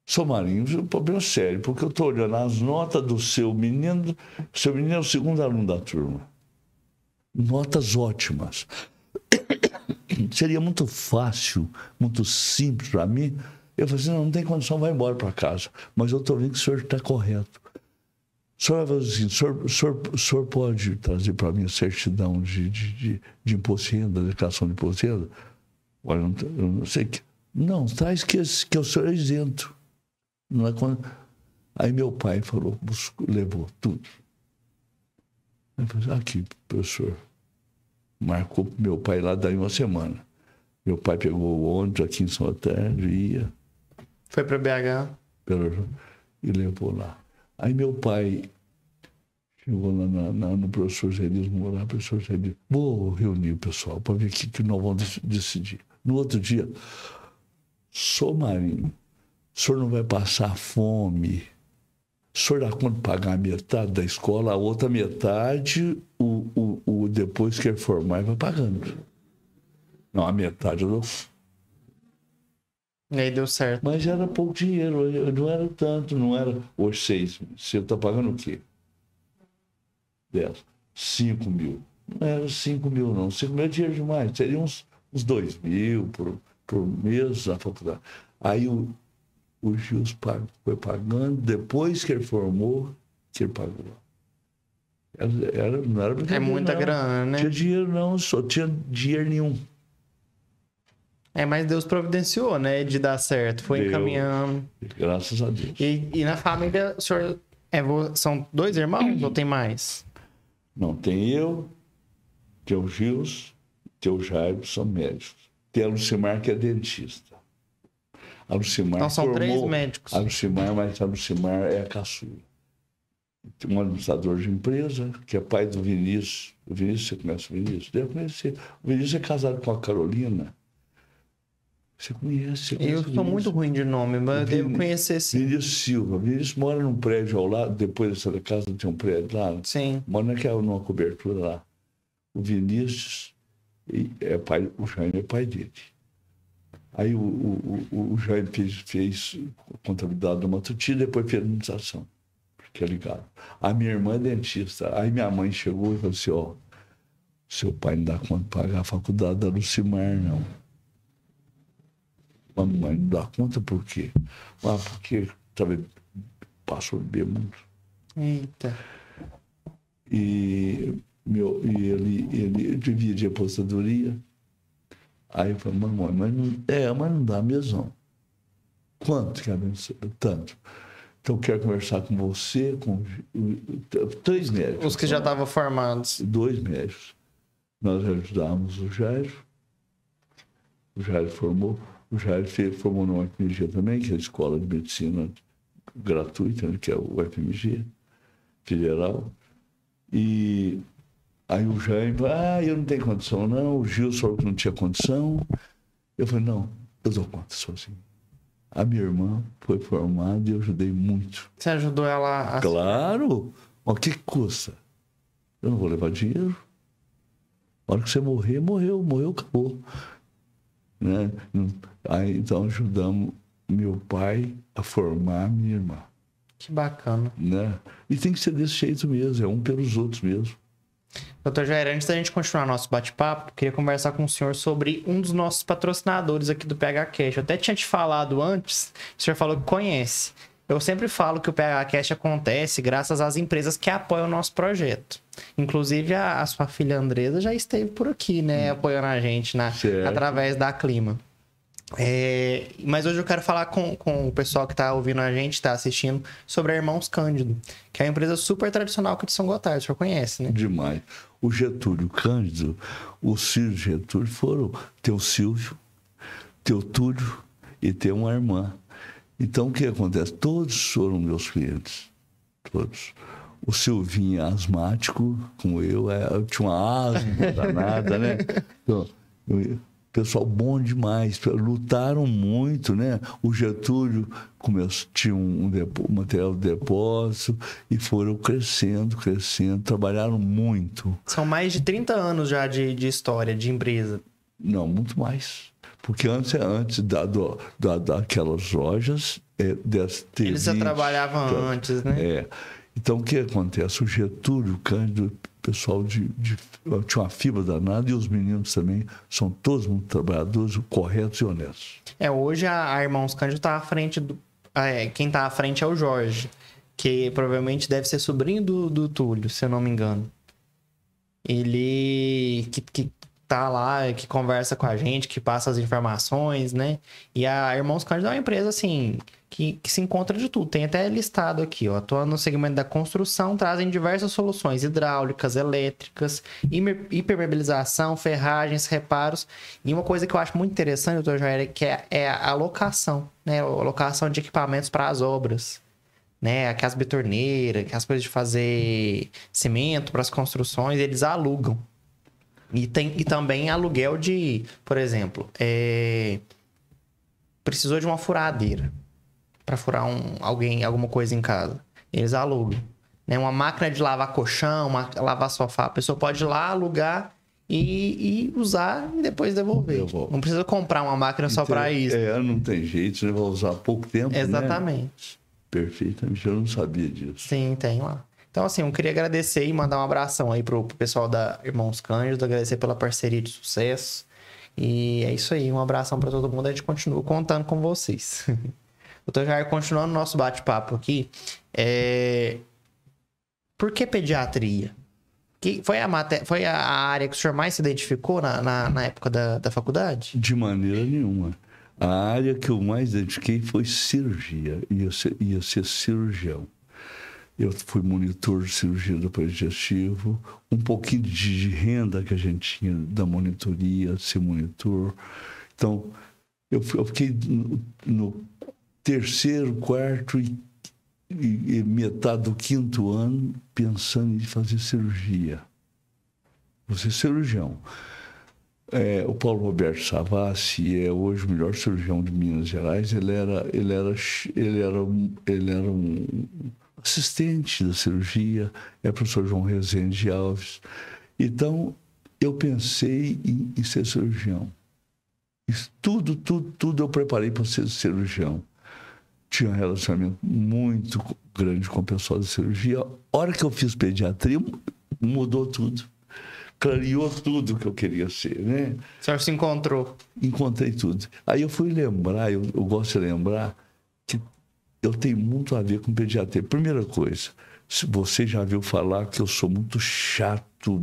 Sou Marinho, é um problema sério, porque eu estou olhando as notas do seu menino. Seu menino é o segundo aluno da turma. Notas ótimas. Seria muito fácil, muito simples para mim. Eu falei assim, não tem condição, vai embora para casa. Mas eu estou vendo que o senhor está correto. O senhor vai fazer assim, o senhor pode trazer para mim a certidão de imposto de renda, declaração de imposto de renda? Olha, eu não sei que... Não, traz que o senhor é isento. Não é quando... Aí meu pai falou, levou tudo. Eu falei, aqui, professor. Marcou pro meu pai lá daí 1 semana. Meu pai pegou o ônibus aqui em São Antônio e ia. Foi para BH? E levou lá. Aí meu pai chegou lá no professor Zé Elias Moura, professor Zé Elias, vou reunir o pessoal para ver o que nós vamos decidir. No outro dia, sou Marinho, o senhor não vai passar fome. O senhor dá conta de pagar a metade da escola, a outra metade, depois que ele formar, vai pagando. Não, a metade eu dou. E aí deu certo. Mas era pouco dinheiro, não era tanto, não era hoje 6 mil. Você está pagando o quê? 10, 5 mil. Não era 5 mil, não. 5 mil é dinheiro demais. Seria uns 2 mil por mês na faculdade. Aí o Gilson foi pagando, depois que ele formou, que ele pagou. Não era é muita grana, né? Não tinha dinheiro, não, só tinha dinheiro nenhum. Mas Deus providenciou, né? De dar certo. Foi encaminhando. Graças a Deus. E na família, o senhor... são 2 irmãos ou tem mais? Não, tem eu, tem o Gilson, tem o Jairo, são médicos. Tem a Lucimar, que é dentista. A Lucimar então são 3 médicos. A Lucimar, mas a Lucimar é a caçula. Tem um administrador de empresa, que é pai do Vinícius. O Vinícius, você conhece o Vinícius? Deve conhecer. O Vinícius é casado com a Carolina. Você conhece? Eu sou muito ruim de nome, mas eu devo conhecer sim. Vinícius Silva. Vinícius mora num prédio ao lado, depois dessa casa tem um prédio lá. Sim. Mora numa cobertura lá. O Vinícius é pai, o Jaime é pai dele. Aí o Jaime fez contabilidade do Matutina, depois fez administração, que é ligado. A minha irmã é dentista. Aí minha mãe chegou e falou assim, seu pai não dá conta de pagar a faculdade da Lucimar, não. Mamãe não dá conta por quê? Porque também passou a beber muito. Eita. E ele vivia de aposentadoria. Aí eu falei, mamãe, mas não dá mesmo. Quanto que é tanto? Então eu quero conversar com você, com 3 médicos. Os que já estavam formados. 2 médicos. Nós ajudávamos o Jairo. O Jair formou. O Jair formou no UFMG também, que é a Escola de Medicina Gratuita, né, que é o UFMG Federal. E aí o Jair falou, eu não tenho condição, não. O Gilson falou que não tinha condição. Eu falei, não, eu dou conta sozinho. A minha irmã foi formada e eu ajudei muito. Você ajudou ela a... Claro! O que custa? Eu não vou levar dinheiro. Na hora que você morrer, morreu, acabou. Né? Aí, então, ajudamos meu pai a formar minha irmã. Que bacana. Né? E tem que ser desse jeito mesmo, é um pelos outros mesmo. Doutor Jair, antes da gente continuar nosso bate-papo, queria conversar com o senhor sobre um dos nossos patrocinadores aqui do PH Cash. Eu até tinha te falado antes, o senhor falou que conhece. Eu sempre falo que o PH Cash acontece graças às empresas que apoiam o nosso projeto. Inclusive, a sua filha Andresa já esteve por aqui, né? Apoiando a gente através da Clima. Mas hoje eu quero falar com o pessoal que está ouvindo a gente, está assistindo, sobre a Irmãos Cândido, que é uma empresa super tradicional aqui de São Gotardo. O senhor conhece, né? Demais. O Getúlio Cândido, o Ciro Getúlio foram teu Silvio, teu Túlio e teu uma irmã. Então, o que acontece? Todos foram meus clientes. Todos. O Silvinho é asmático, como eu tinha uma asma danada, né? Então, pessoal bom demais, lutaram muito, né? O Getúlio tinha um material de depósito e foram crescendo, trabalharam muito. São mais de 30 anos já de história, de empresa. Não, muito mais. Porque antes daquelas lojas... Eles já trabalhavam antes, né? Então, o que acontece? O Getúlio Cândido, pessoal tinha uma fibra danada e os meninos também são todos muito trabalhadores, corretos e honestos. Hoje a Irmãos Cândido está à frente do... quem está à frente é o Jorge, que provavelmente deve ser sobrinho do Túlio, se eu não me engano. Ele que tá lá, que conversa com a gente, que passa as informações, né? E a Irmãos Cândido é uma empresa, assim, que se encontra de tudo. Tem até listado aqui, ó. Atuando no segmento da construção, trazem diversas soluções hidráulicas, elétricas, hipermeabilização, ferragens, reparos. E uma coisa que eu acho muito interessante, doutor Jair, que é a locação, né? A locação de equipamentos para as obras. Né? Aquelas betorneiras, aquelas coisas de fazer cimento para as construções, eles alugam. E também aluguel de, por exemplo, precisou de uma furadeira para furar alguma coisa em casa. Eles alugam. Né? Uma máquina de lavar colchão, lavar sofá. A pessoa pode ir lá alugar e usar e depois devolver. Não precisa comprar uma máquina só para isso. Não tem jeito, você vai usar pouco tempo. Exatamente. Né? Perfeitamente, eu não sabia disso. Sim, tem lá. Então, assim, eu queria agradecer e mandar um abração aí pro pessoal da Irmãos Cândido, agradecer pela parceria de sucesso. E é isso aí, um abração para todo mundo, a gente continua contando com vocês. Doutor Jair, continuando o nosso bate-papo aqui, por que pediatria? Foi a área que o senhor mais se identificou na época da faculdade? De maneira nenhuma. A área que eu mais dediquei foi cirurgia, ia ser cirurgião. Eu fui monitor de cirurgia do aparelho digestivo, um pouquinho de renda que a gente tinha da monitoria, de ser monitor. Então, eu fiquei no terceiro, quarto e metade do quinto ano pensando em fazer cirurgia. Vou ser cirurgião. O Paulo Roberto Savassi é hoje o melhor cirurgião de Minas Gerais. Ele era um assistente da cirurgia, é professor João Rezende Alves. Então, eu pensei em ser cirurgião. Tudo eu preparei para ser cirurgião. Tinha um relacionamento muito grande com o pessoal da cirurgia. A hora que eu fiz pediatria, mudou tudo. Clareou tudo que eu queria ser, né? O senhor se encontrou? Encontrei tudo. Aí eu fui lembrar, eu gosto de lembrar, que eu tenho muito a ver com pediatria. Primeira coisa, se você já viu falar que eu sou muito chato,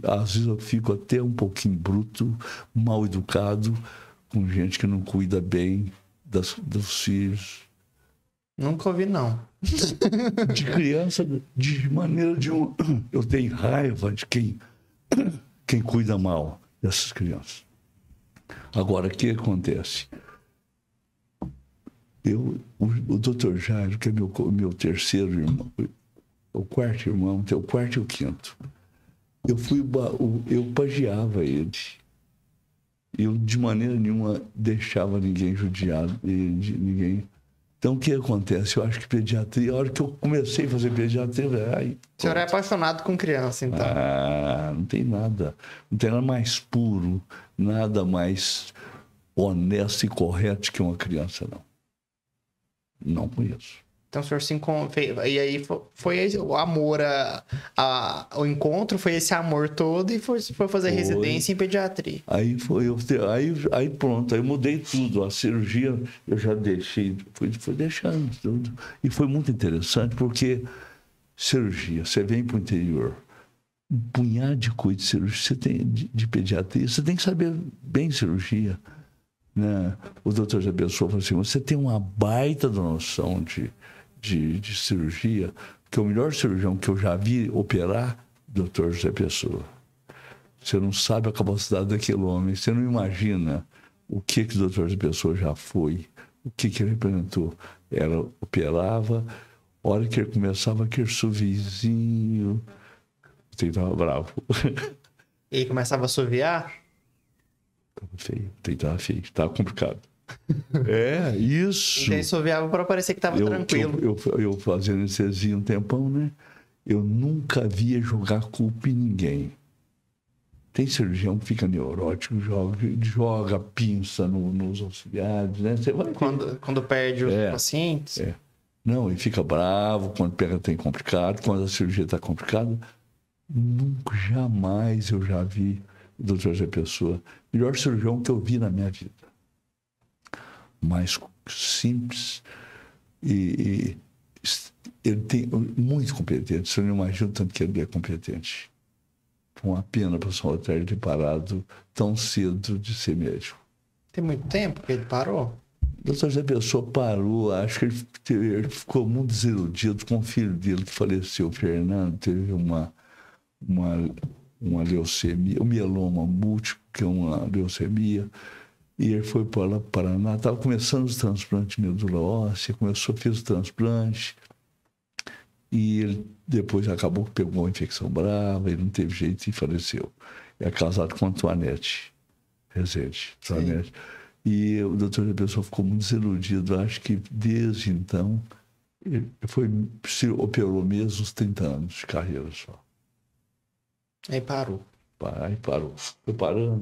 às vezes eu fico até um pouquinho bruto, mal educado, com gente que não cuida bem dos filhos. Nunca ouvi, não. De criança, de maneira de eu tenho raiva de quem cuida mal. dessas crianças. Agora, o que acontece? O Dr. Jairo, que é meu terceiro irmão, o quarto irmão, o quarto e o quinto, eu pagiava ele. Eu, de maneira nenhuma, deixava ninguém judiado, ninguém. Então, o que acontece? Eu acho que pediatria, a hora que eu comecei a fazer pediatria, o senhor é apaixonado com criança, então? Não tem nada. Não tem nada mais puro, nada mais honesto e correto que uma criança, não. Não conheço. Então o senhor se encontra. E aí foi o amor, o encontro foi esse amor todo e foi fazer residência em pediatria. Aí pronto, aí mudei tudo. A cirurgia eu já deixei, fui deixando tudo. E foi muito interessante porque cirurgia, você vem para o interior, um punhado de coisa de cirurgia, você tem de pediatria, você tem que saber bem cirurgia. Né? O doutor Zé Pessoa falou assim, você tem uma baita noção de cirurgia, que o melhor cirurgião que eu já vi operar, doutor Zé Pessoa. Você não sabe a capacidade daquele homem, você não imagina o que o doutor Zé Pessoa já foi, o que ele representou. Ela operava, a hora que ele começava aquele sorrisinho, você estava bravo. E começava a assoviar? Estava feio, estava complicado. Isso. E aí assoviava para parecer que estava tranquilo. Eu fazia anestesia um tempão, né? Eu nunca via jogar culpa em ninguém. Tem cirurgião que fica neurótico, joga pinça nos auxiliares, né? Você vai quando perde os pacientes. Não, e fica bravo quando tem complicado, quando a cirurgia está complicada. Nunca, jamais eu já vi o doutor Zé Pessoa. Melhor cirurgião que eu vi na minha vida. Mais simples e ele tem muito competente. Você não imagina o tanto que ele é competente. Foi uma pena para o São Otério ter parado tão cedo de ser médico. Tem muito tempo que ele parou? O doutor Zé Pessoa parou, acho que ele ficou muito desiludido com o filho dele que faleceu, o Fernando, teve uma leucemia, um mieloma múltiplo, que é uma leucemia, e ele foi para lá, Paraná, estava começando os transplantes de medula óssea, fez o transplante, e ele depois acabou que pegou uma infecção brava, ele não teve jeito e faleceu. É casado com a Antoinette Rezende. Antoinette. E o doutor Zé Pessoa ficou muito desiludido, acho que desde então, ele operou mesmo uns 30 anos de carreira só. Aí parou. Aí parou. Foi parou.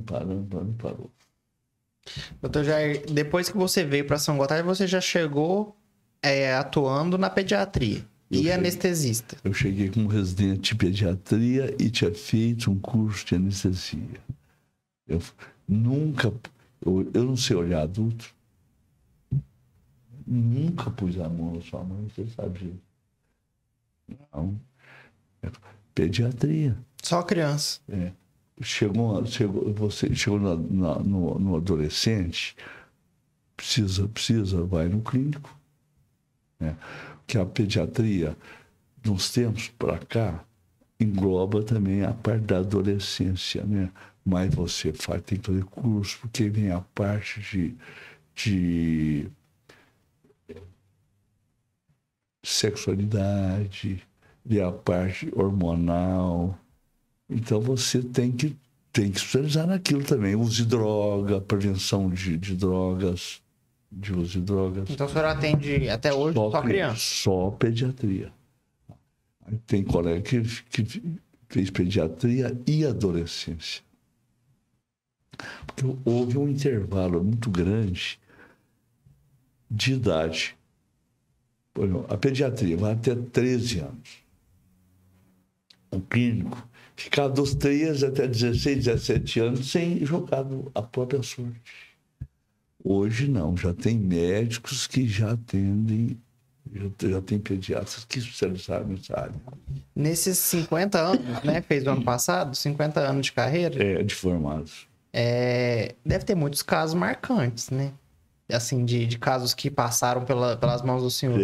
Doutor Jair, depois que você veio para São Gotardo, você já chegou atuando na pediatria anestesista. Eu cheguei como residente de pediatria e tinha feito um curso de anestesia. Eu não sei olhar adulto. Nunca pus a mão na sua mãe, você sabe disso. Não. Pediatria. Só criança. Você chegou no adolescente, precisa, vai no clínico. Né? Que a pediatria, nos tempos para cá, engloba também a parte da adolescência, né? Mas você tem que fazer curso, porque vem a parte de sexualidade, vem a parte hormonal. Então você tem que especializar naquilo também. Uso de droga, prevenção de drogas, de uso de drogas. Então o senhor atende até hoje só criança? Só pediatria. Tem colega que fez pediatria e adolescência. Porque houve um intervalo muito grande de idade. Por exemplo, a pediatria vai até 13 anos. O clínico ficava dos 13 até 16, 17 anos sem jogar a própria sorte. Hoje não, já tem médicos que já atendem, já tem pediatras que especializaram nessa área. Nesses 50 anos, né? Fez no ano passado, 50 anos de carreira? De formados. Deve ter muitos casos marcantes, né? Assim, de casos que passaram pelas mãos do senhor.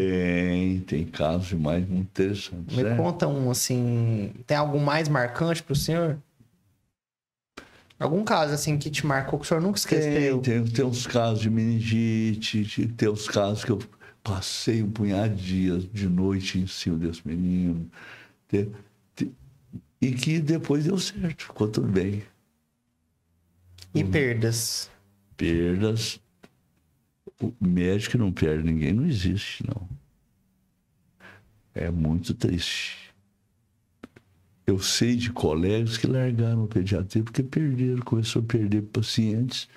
Tem casos demais muito interessantes. Me conta um, assim, tem algo mais marcante para o senhor? Algum caso, assim, que te marcou, que o senhor nunca esqueceu? Tem uns casos de meningite, tem uns casos que eu passei um punhado de dias de noite em cima desse menino. E que depois deu certo, ficou tudo bem. E perdas? Perdas. O médico não perde ninguém, não existe, não. É muito triste. Eu sei de colegas que largaram a pediatria porque perderam, começou a perder pacientes.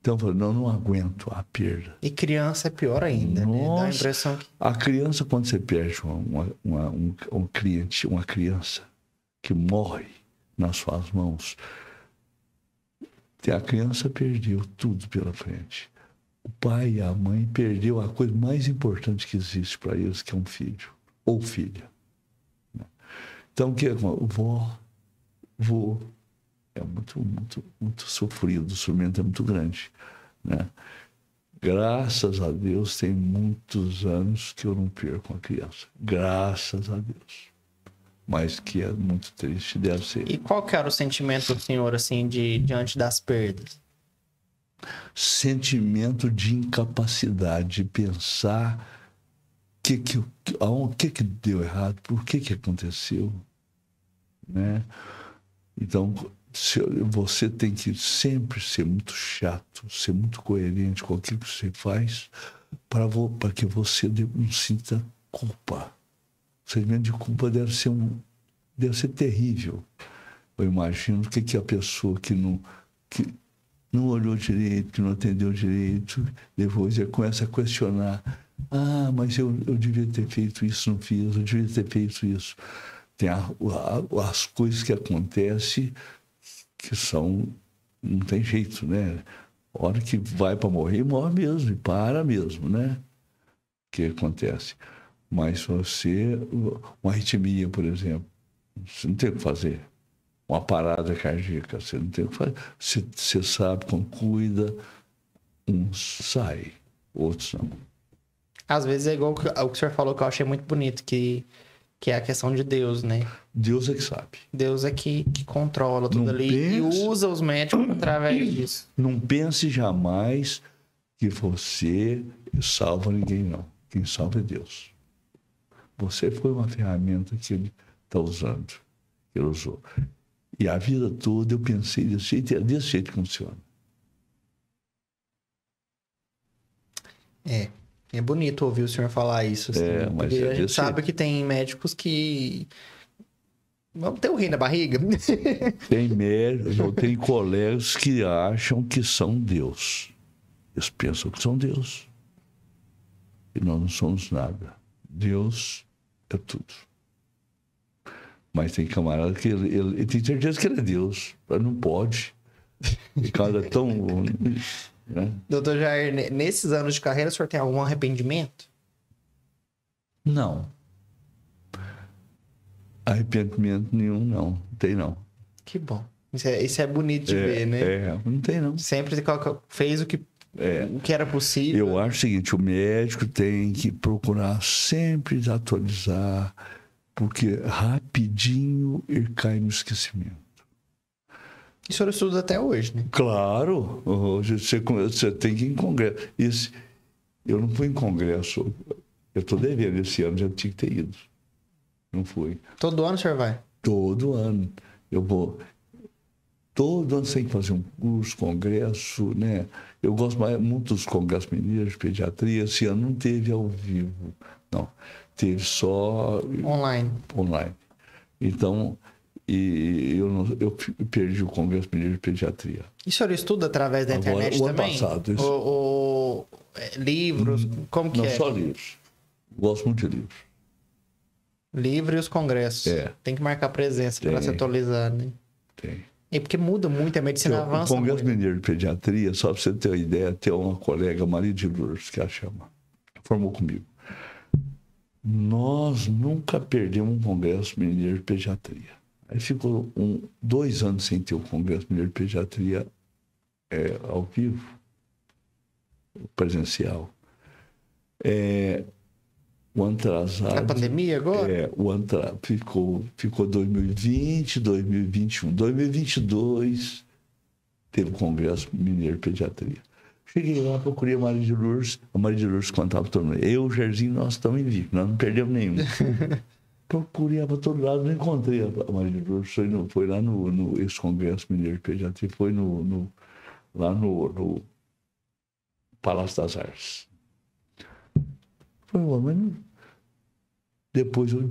Então, eu falei, não aguento a perda. E criança é pior ainda, né? Dá a impressão que... A criança, quando você perde uma criança que morre nas suas mãos, a criança perdeu tudo pela frente. O pai e a mãe perdeu a coisa mais importante que existe para eles, que é um filho ou filha. Então, o que é? Vô, é muito sofrido, o sofrimento é muito grande, né? Graças a Deus, tem muitos anos que eu não perco uma criança. Graças a Deus. Mas que é muito triste, deve ser. E qual que era o sentimento do senhor, assim, diante das perdas? Sentimento de incapacidade de pensar o que deu errado, por que aconteceu, né? Então, você tem que sempre ser muito chato, ser muito coerente com aquilo que você faz, para que você não sinta culpa. O sentimento de culpa deve ser terrível. Eu imagino que a pessoa que não olhou direito, que não atendeu direito, depois ele começa a questionar. Mas eu devia ter feito isso, não fiz, eu devia ter feito isso. Tem as coisas que acontecem que não tem jeito, né? A hora que vai para morrer, morre mesmo, e para mesmo, né? O que acontece? Mas uma arritmia, por exemplo, você não tem o que fazer. Uma parada cardíaca, você não tem o que fazer. Você sabe como cuida, uns saem, outros não. Às vezes é igual o que o senhor falou, que eu achei muito bonito, que é a questão de Deus, né? Deus é que sabe. Deus é que controla tudo ali e usa os médicos através disso. Não pense jamais que você salva ninguém, não. Quem salva é Deus. Você foi uma ferramenta que ele está usando, que ele usou. E a vida toda eu pensei desse jeito, e é desse jeito que funciona. É bonito ouvir o senhor falar isso. Assim, mas a gente sabe que tem médicos que vamos ter um rei na barriga. Tem médicos, ou tem colegas que acham que são Deus. Eles pensam que são Deus. E nós não somos nada. Deus é tudo. Mas tem camarada que ele tem certeza que ele é Deus. Mas não pode. O cara é tão... né? Doutor Jair, nesses anos de carreira, o senhor tem algum arrependimento? Não. Arrependimento nenhum, não. Tem, não. Que bom. Isso é bonito de ver, né? Não tem, não. Sempre fez o que era possível. Eu acho o seguinte, o médico tem que procurar sempre atualizar, porque rapidinho ele cai no esquecimento. E o senhor estuda até hoje, né? Claro. Você tem que ir em congresso. Eu não fui em congresso. Eu estou devendo esse ano, já tinha que ter ido. Não fui. Todo ano o senhor vai? Todo ano. Eu vou. Todo ano você tem que fazer um curso, congresso, né? Eu gosto muito dos congressos mineiros de pediatria. Esse ano não teve ao vivo. Não. Teve só... Online. Então... eu perdi o Congresso Mineiro de Pediatria. E o senhor estuda através da internet também? Ano passado. Livros? Como que é? Não, só livros. Gosto muito de livros. Livro e os congressos. Tem que marcar presença para se atualizar, né? Tem. É porque muda muito, a medicina avança. O Congresso Mineiro de Pediatria, só para você ter uma ideia, tem uma colega, Maria de Lourdes, que ela chama, formou comigo. Nós nunca perdemos um Congresso Mineiro de Pediatria. Aí ficou 2 anos sem ter o Congresso Mineiro de Pediatria ao vivo, presencial. O ano atrasado... A pandemia agora? O ano ficou 2020, 2021. 2022 teve o Congresso Mineiro de Pediatria. Cheguei lá, procurei a Maria de Lourdes contava para todo mundo. Eu, o Jairzinho, nós estamos invictos, nós não perdemos nenhum. Procurei para todo lado, não encontrei a Maria de Lourdes. Foi lá no esse Congresso Mineiro de Pediatria, foi lá no Palácio das Artes. Foi, mas não... Depois eu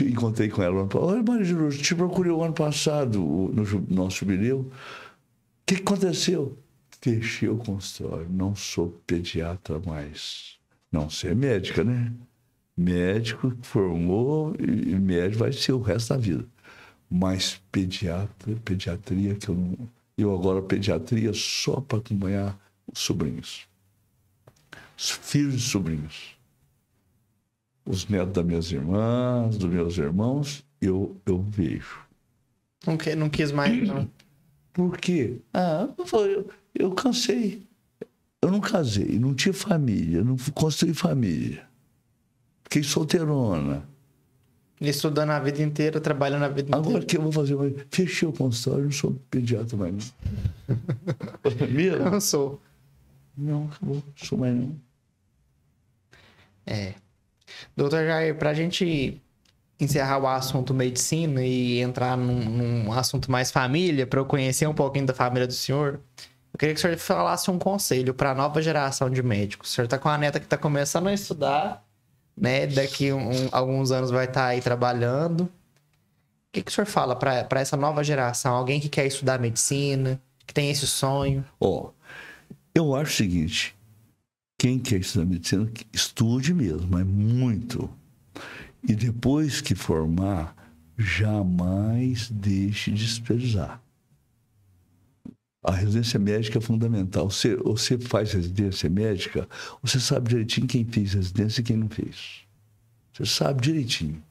encontrei com ela. Olha, Maria de Lourdes, te procurei o ano passado, no nosso jubileu. O que aconteceu? Fechei o consultório, não sou pediatra mais. Não, você é médica, né? Médico que formou e médico vai ser o resto da vida. Mas pediatria que eu não... Eu agora pediatria só para acompanhar os sobrinhos. Os filhos de sobrinhos. Os netos das minhas irmãs, dos meus irmãos, eu vejo. Não quis mais, não. Por quê? Eu cansei. Eu não casei, não tive família, não construí família. Fiquei solteirona. Estudando a vida inteira, trabalhando a vida inteira. Agora que eu vou fazer? Fechei o consultório, não sou pediatra mais não. Mesmo? Cansou. Não, acabou. Não sou mais não. Doutor Jair, pra gente encerrar o assunto medicina e entrar num assunto mais família, para eu conhecer um pouquinho da família do senhor, eu queria que o senhor falasse um conselho para a nova geração de médicos. O senhor está com a neta que está começando a estudar, né? Daqui alguns anos vai estar aí trabalhando. O que o senhor fala para essa nova geração? Alguém que quer estudar medicina, que tem esse sonho? Eu acho o seguinte, quem quer estudar medicina, estude mesmo, mas muito. E depois que formar, jamais deixe de especializar. A residência médica é fundamental. Você faz residência médica, você sabe direitinho quem fez residência e quem não fez. Você sabe direitinho.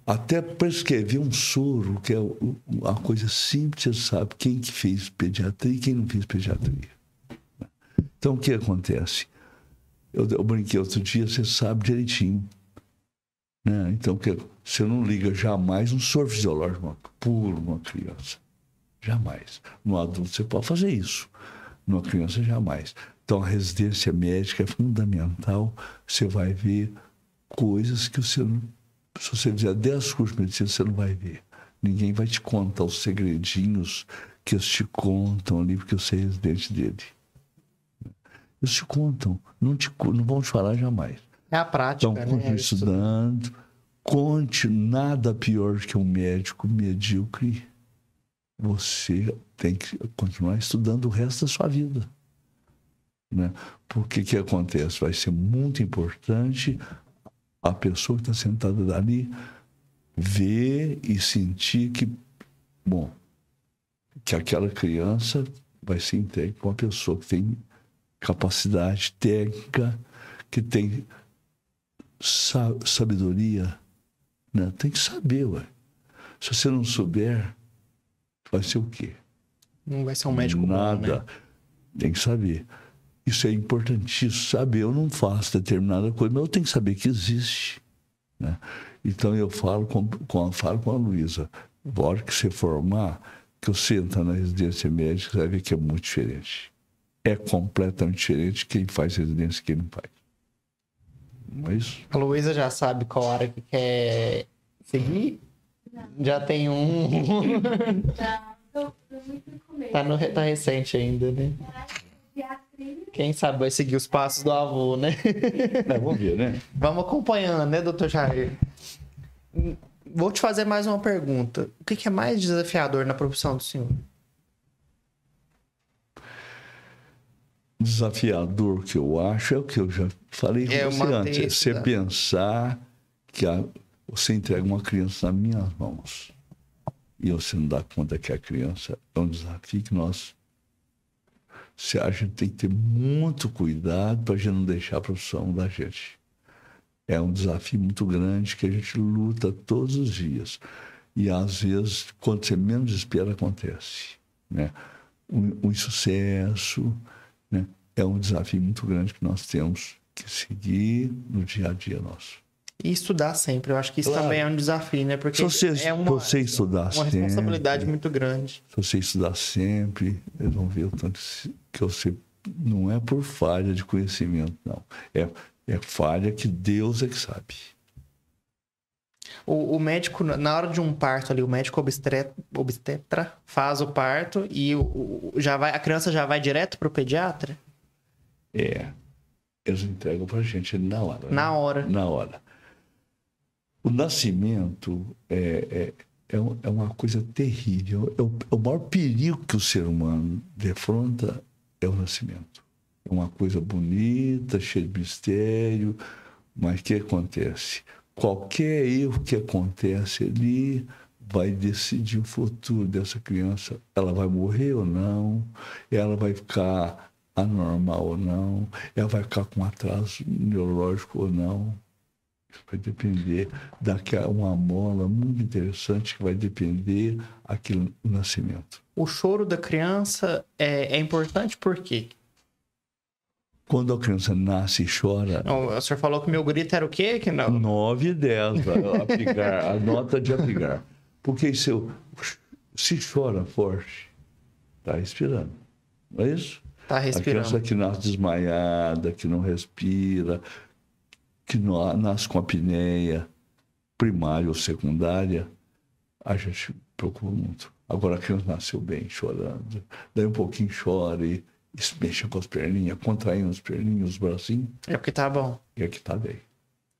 Até prescrever um soro, que é uma coisa simples, você sabe quem que fez pediatria e quem não fez pediatria. Então, o que acontece? Eu brinquei outro dia, você sabe direitinho. Né? Então, você não liga jamais um soro fisiológico puro numa criança. Jamais. No adulto você pode fazer isso. Numa criança, jamais. Então, a residência médica é fundamental. Você vai ver coisas que você não... Se você fizer 10 cursos de medicina, você não vai ver. Ninguém vai te contar os segredinhos que eles te contam ali, porque você é residente dele. Eles te contam. Não vão te falar jamais. É a prática, então, continue estudando. Conte nada pior que um médico medíocre. Você tem que continuar estudando o resto da sua vida. Né? Porque o que acontece? Vai ser muito importante a pessoa que está sentada ali ver e sentir que aquela criança vai ser entregue para uma pessoa que tem capacidade técnica, que tem sabedoria. Né? Tem que saber, ué. Se você não souber, vai ser o quê? Não vai ser um médico nada. Bom, né? Tem que saber. Isso é importantíssimo. Saber, eu não faço determinada coisa, mas eu tenho que saber que existe. Né? Então, eu falo com a Luísa. Na hora que você formar, que você entra na residência médica, você vai ver que é muito diferente. É completamente diferente quem faz residência e quem não faz. Não é isso? A Luísa já sabe qual área que quer seguir? Não. Já tem um... Tá recente ainda, né? Quem sabe vai seguir os passos do avô, né? Vamos ver, né? Vamos acompanhando, né, doutor Jair? Vou te fazer mais uma pergunta. O que é mais desafiador na profissão do senhor? Desafiador que eu acho é o que eu já falei com você antes. Você pensar que você entrega uma criança nas minhas mãos e você não dá conta que a criança é um desafio que a gente tem que ter muito cuidado para a gente não deixar a profissão da gente. É um desafio muito grande que a gente luta todos os dias. E, às vezes, quando você menos espera, acontece. Né? Um insucesso, né? É um desafio muito grande que nós temos que seguir no dia a dia nosso. E estudar sempre. Eu acho que isso Claro. também é um desafio, né? Porque Se você, é você estudar uma sempre, responsabilidade muito grande. se você estudar sempre, eles vão ver o tanto que você... Não é por falha de conhecimento, não. É falha que Deus é que sabe. O médico, na hora de um parto ali, o médico obstetra faz o parto e a criança já vai direto pro pediatra? Eles entregam pra gente na hora. Na hora. Na hora. O nascimento é uma coisa terrível. É o maior perigo que o ser humano defronta é o nascimento. É uma coisa bonita, cheia de mistério, mas o que acontece? Qualquer erro que acontece ali vai decidir o futuro dessa criança. Ela vai morrer ou não, ela vai ficar anormal ou não, ela vai ficar com atraso neurológico ou não. Vai depender uma mola muito interessante que vai depender aquilo do nascimento. O choro da criança é importante por quê? Quando a criança nasce e chora... O senhor falou que meu grito era o quê? Que não... 9 e 10, a nota de apigar. Porque se chora forte, está respirando. Não é isso? Tá respirando. A criança que nasce desmaiada, que não respira, que nasce com apneia primária ou secundária, a gente preocupa muito. Agora a criança nasceu bem, chorando, daí um pouquinho chora e mexe com as perninhas, contraindo as perninhas, os bracinhos. É porque tá bom. É que tá bem.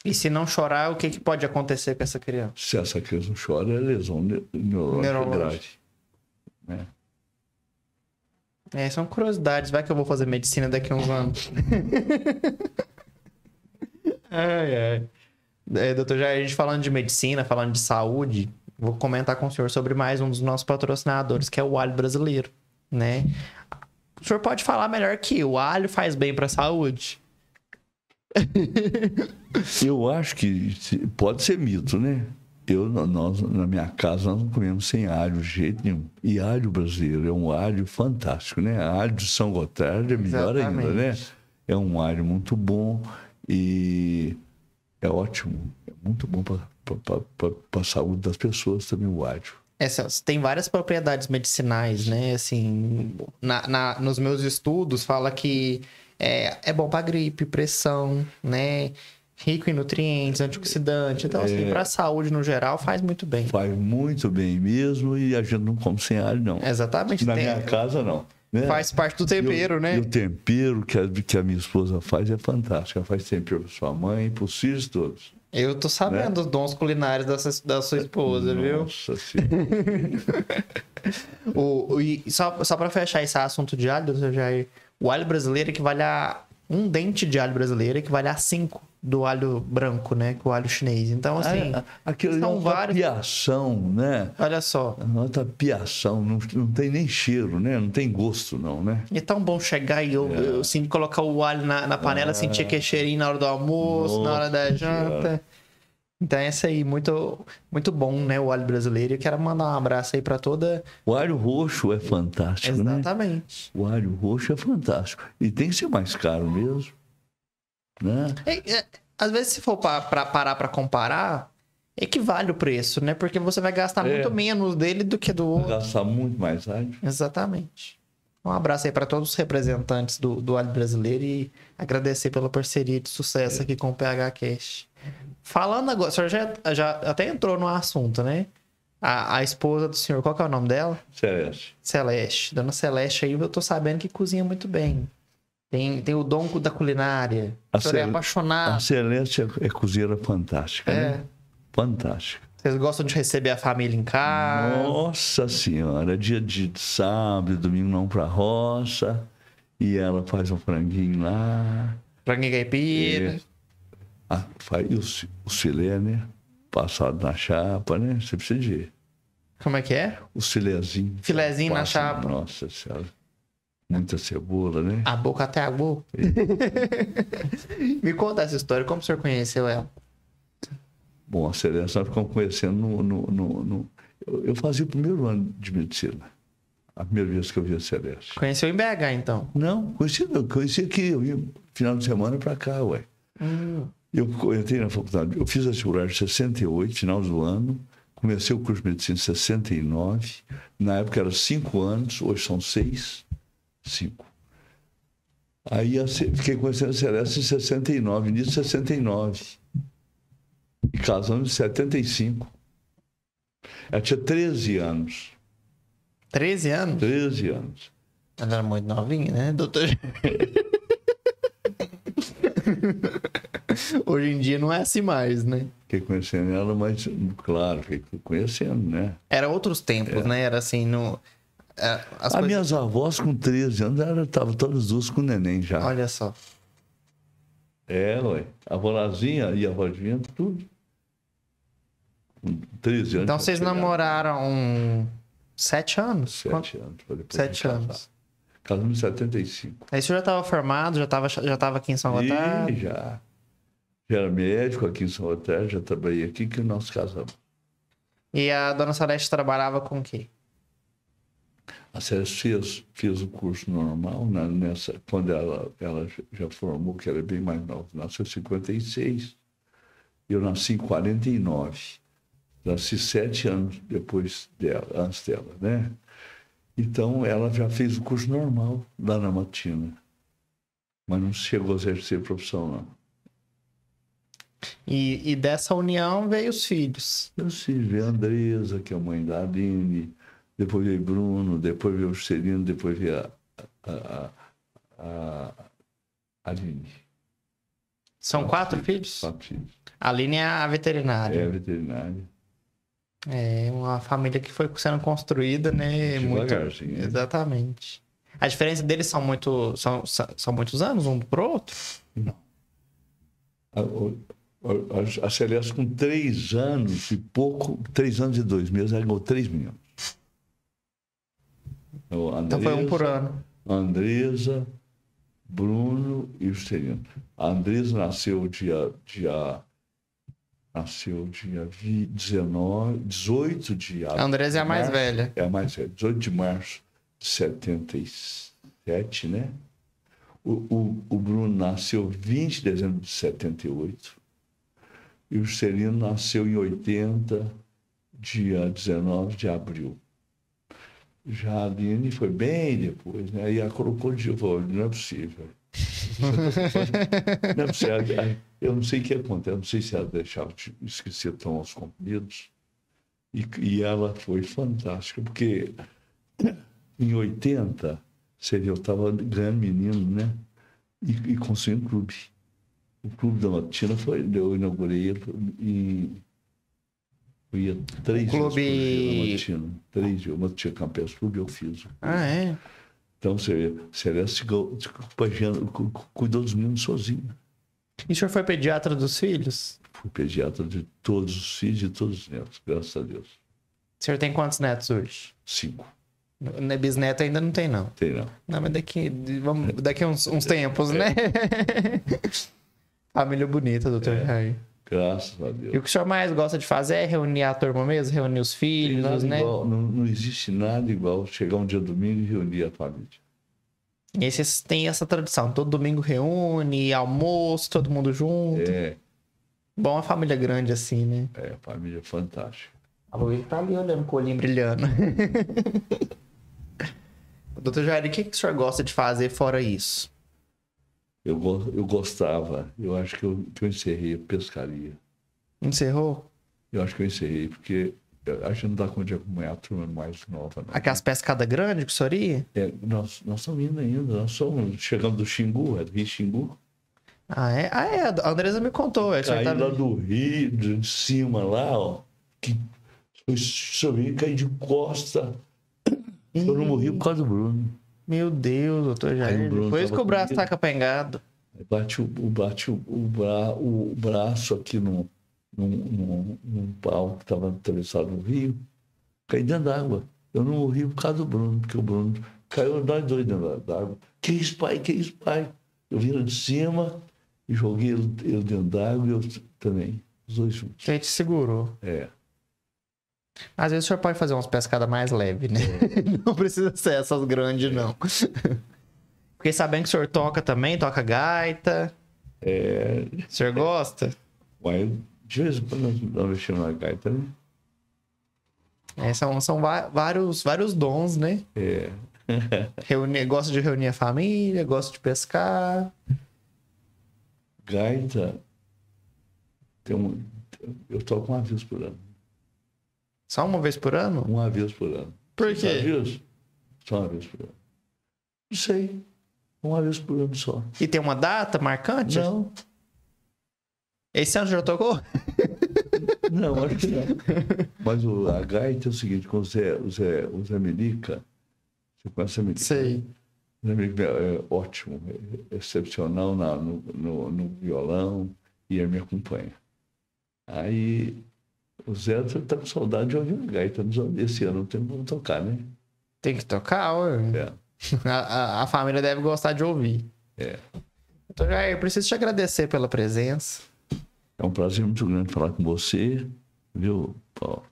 E se não chorar, o que pode acontecer com essa criança? Se essa criança não chora, é lesão neurológica grave. São curiosidades. Vai que eu vou fazer medicina daqui a uns anos. Ai. Doutor Jair, a gente falando de medicina, falando de saúde, vou comentar com o senhor sobre mais um dos nossos patrocinadores, que é o alho brasileiro, né? O senhor pode falar melhor que o alho faz bem para a saúde? Eu acho que pode ser mito, né? Nós, na minha casa, nós não comemos sem alho de jeito nenhum. E alho brasileiro é um alho fantástico, né? Alho de São Gotardo é melhor ainda, né? É um alho muito bom e é ótimo. É muito bom para a saúde das pessoas também o alho. Tem várias propriedades medicinais, né? Assim, nos meus estudos fala que é bom para gripe, pressão, né? Rico em nutrientes, antioxidante. Então, assim, para a saúde no geral, faz muito bem. Faz muito bem mesmo e a gente não come sem alho, não. Exatamente. Na minha casa, não. Né? Faz parte do tempero, né? E o tempero que a minha esposa faz é fantástico. Ela faz tempero para sua mãe, para os filhos todos. Eu tô sabendo dos dons culinários da sua esposa, viu? Nossa Senhora. E só para fechar esse assunto de alho, doutor Jair, o alho brasileiro equivale a... Um dente de alho brasileiro equivale a 5 do alho branco, né? Que é o alho chinês. Então, assim... Aquilo é uma tapiação, né? Olha só. Uma tapiação, não tem nem cheiro, né? Não tem gosto, não, né? E é tão bom chegar e eu colocar o alho na panela, sentir aquele cheirinho na hora do almoço, na hora da janta. Então, essa aí, muito, muito bom, né? O alho brasileiro. Eu quero mandar um abraço aí para toda... O alho roxo é fantástico, Exatamente. Né? O alho roxo é fantástico. E tem que ser mais caro mesmo, né? Às vezes, se for parar para comparar, equivale o preço, né? Porque você vai gastar muito menos dele do que do outro. Vai gastar muito mais alho. Exatamente. Um abraço aí para todos os representantes do alho brasileiro e agradecer pela parceria de sucesso aqui com o PH Cash. Falando agora, o senhor já até entrou no assunto, né? A esposa do senhor, qual que é o nome dela? Celeste. Dona Celeste aí, eu tô sabendo que cozinha muito bem. Tem o dom da culinária. O senhor é apaixonado. A Celeste é cozinheira fantástica, né? Fantástica. Vocês gostam de receber a família em casa? Nossa Senhora, dia de sábado, domingo não pra roça. E ela faz um franguinho lá. Franguinho caipira. Faz os filé, né? Passado na chapa, né? Você precisa de ver. Como é que é? Os filézinhos. Filézinho na chapa. Nossa Senhora. Muita cebola, né? A boca até a boca. Me conta essa história. Como o senhor conheceu ela? Bom, a Celeste nós ficamos conhecendo Eu fazia o primeiro ano de medicina. A primeira vez que eu vi a Celeste. Conheceu em BH, então? Não, conheci aqui. Eu ia final de semana pra cá, ué. Eu entrei na faculdade, eu fiz vestibular em 68, final do ano, comecei o curso de medicina em 69, na época era 5 anos, hoje são 6, 5. Aí fiquei conhecendo a Celeste em 69, início de 69. E casamos em 75. Ela tinha 13 anos. 13 anos? 13 anos. Ela era muito novinha, né, doutor? Hoje em dia não é assim mais, né? Fiquei conhecendo ela, mas, claro, fiquei conhecendo, né? Era outros tempos, né? Era assim, no... As minhas avós com 13 anos, estavam todas duas com neném já. Olha só. Ué. A avózinha e a avózinha, tudo. Com 13 anos. Então vocês namoraram 7 anos? 7 anos. 7 anos. Casamos em 75. Aí você já estava formado, já estava aqui em São Gotardo? Já era médico aqui em São Gotardo, já trabalhei aqui que nós casamos. E a dona Celeste trabalhava com o quê? A Celeste fez o curso normal, né, quando ela já formou, que ela é bem mais nova. Nasceu em 56, eu nasci em 49. Nasci 7 anos antes dela, né? Então, ela já fez o curso normal lá na Matina. Mas não chegou a exercer profissão, não. E dessa união veio os filhos? Meus filhos, veio a Andresa, que é a mãe da Aline, depois veio Bruno, depois veio o Juscelino, depois veio a Aline. São 4 filhos? 4 filhos. A Aline é a veterinária. É a veterinária. É uma família que foi sendo construída, né? Devagarzinho. Muito... Exatamente. A diferença deles são muitos anos, um pro outro? Não. A Celeste, com 3 anos e pouco, 3 anos e 2 meses, ela ganhou 3 meninos. Então foi um por ano. Andresa, Bruno e Juscelino. A Andresa nasceu dia 18 de abril. A Andresa é a mais velha. É a mais velha. 18 de março de 77, né? O Bruno nasceu 20 de dezembro de 78. E o Juscelino nasceu em 80, dia 19 de abril. Já a Aline foi bem depois, né? E ela colocou de novo, não é possível. Não é possível. Eu não sei o que acontece, eu não sei se ela deixava de esquecer tão aos comprimidos. E ela foi fantástica, porque em 80, eu estava ganhando menino, né? E construí um clube. O clube da Matina eu inaugurei ele e eu ia 3 dias por dia na Matina. 3 dias. O Matina Campes Clube eu fiz. Ah, é? Então, Celeste cuidou dos meninos sozinho. E o senhor foi pediatra dos filhos? Fui pediatra de todos os filhos e todos os netos, graças a Deus. O senhor tem quantos netos hoje? 5. Bisneto ainda não tem, não. Tem, não. Não, mas daqui uns tempos, né? Família bonita, doutor Jair. Graças a Deus. E o que o senhor mais gosta de fazer é reunir a turma mesmo? Reunir os filhos, né? Não existe nada igual chegar um dia domingo e reunir a família. E aí vocês têm essa tradição. Todo domingo reúne, almoço, todo mundo junto. Bom a família grande assim, né? A família fantástica. A Luísa tá ali olhando com o olhinho brilhando. Doutor Jair, o que o senhor gosta de fazer fora isso? Eu gostava. Eu acho que eu encerrei a pescaria. Encerrou? Eu acho que eu encerrei, porque a gente não dá conta de acompanhar a turma mais nova. Não. Aquelas pescadas grandes que o senhor ia? Nós estamos indo ainda. Nós chegamos do Xingu, do Rio Xingu. Ah, é? A Andresa me contou. Caí lá do Rio, de cima lá, ó. Que eu caí de costa. Eu não morri por causa do Bruno. Meu Deus, doutor Jair. Depois que o braço tá capengado. Bate o braço aqui num pau que estava atravessado no rio. Caí dentro d'água. Eu não morri por causa do Bruno, porque o Bruno caiu nós dois dentro d'água. Que isso, pai? Que isso, pai? Eu vim lá de cima e joguei ele dentro d'água e eu também. Os dois juntos. Quem te segurou? Às vezes o senhor pode fazer umas pescadas mais leves, né? Não precisa ser essas grandes, não. Fiquei sabendo que o senhor toca também, toca gaita. O senhor gosta? Mas de vez em quando nós mexemos na gaita, né? São vários dons, né? Gosto de reunir a família, gosto de pescar. Gaita, eu toco uma vez por ano. Só uma vez por ano? Uma vez por ano. Por quê? Só uma vez por ano. Não sei. Uma vez por ano só. E tem uma data marcante? Não. Esse ano já tocou? Não, acho que não. Mas a gaita é o seguinte, com o Zé Melica, você conhece o Melica? Sei. O Zé Melica é ótimo, é excepcional no violão e ele me acompanha. Aí o Zé tá com saudade de ouvir a gaita. Esse ano não tem como tocar, né? Tem que tocar, ué. A família deve gostar de ouvir. Então, Jair, eu preciso te agradecer pela presença. É um prazer muito grande falar com você, viu, Paulo?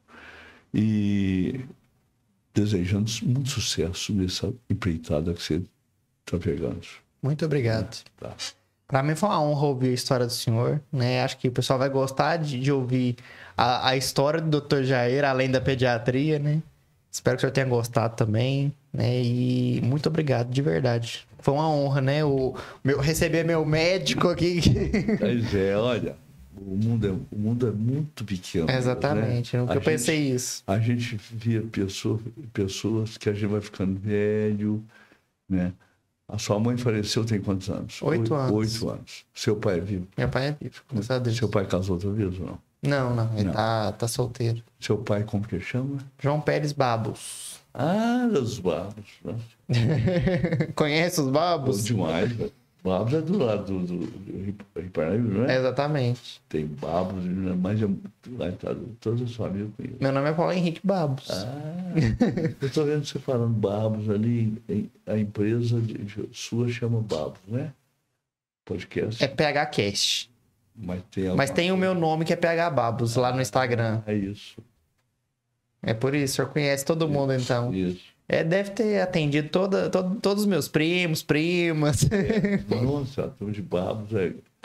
E desejando muito sucesso nessa empreitada que você está pegando. Muito obrigado. Tá. Para mim foi uma honra ouvir a história do senhor, né? Acho que o pessoal vai gostar de ouvir a história do Dr. Jair, além da pediatria, né? Espero que o senhor tenha gostado também, né? E muito obrigado, de verdade. Foi uma honra, né? Receber meu médico aqui. Mas olha, o mundo é muito pequeno. Exatamente, né? nunca pensei isso. A gente via pessoas que a gente vai ficando velho, né? A sua mãe faleceu tem quantos anos? 8 anos. 8 anos. Seu pai é vivo? Meu pai é vivo, graças a Deus. Seu pai casou outra vez ou não? Não, ele tá solteiro. Seu pai, como que chama? João Pérez Babos. Ah, os Babos. Né? Conhece os Babos? Demais, velho. Babos é do lado do Riparnaíba, não é? Exatamente. Tem Babos, mas todas as famílias conhecem. Meu nome é Paulo Henrique Babos. Eu tô vendo você falando Babos ali, a empresa sua chama Babos, né? Podcast. É PHCast. Mas tem o meu nome que é PH Babos lá no Instagram. É isso. É por isso, o senhor conhece todo mundo então. Isso. Deve ter atendido todos os meus primos, primas. Nossa, a turma de Babos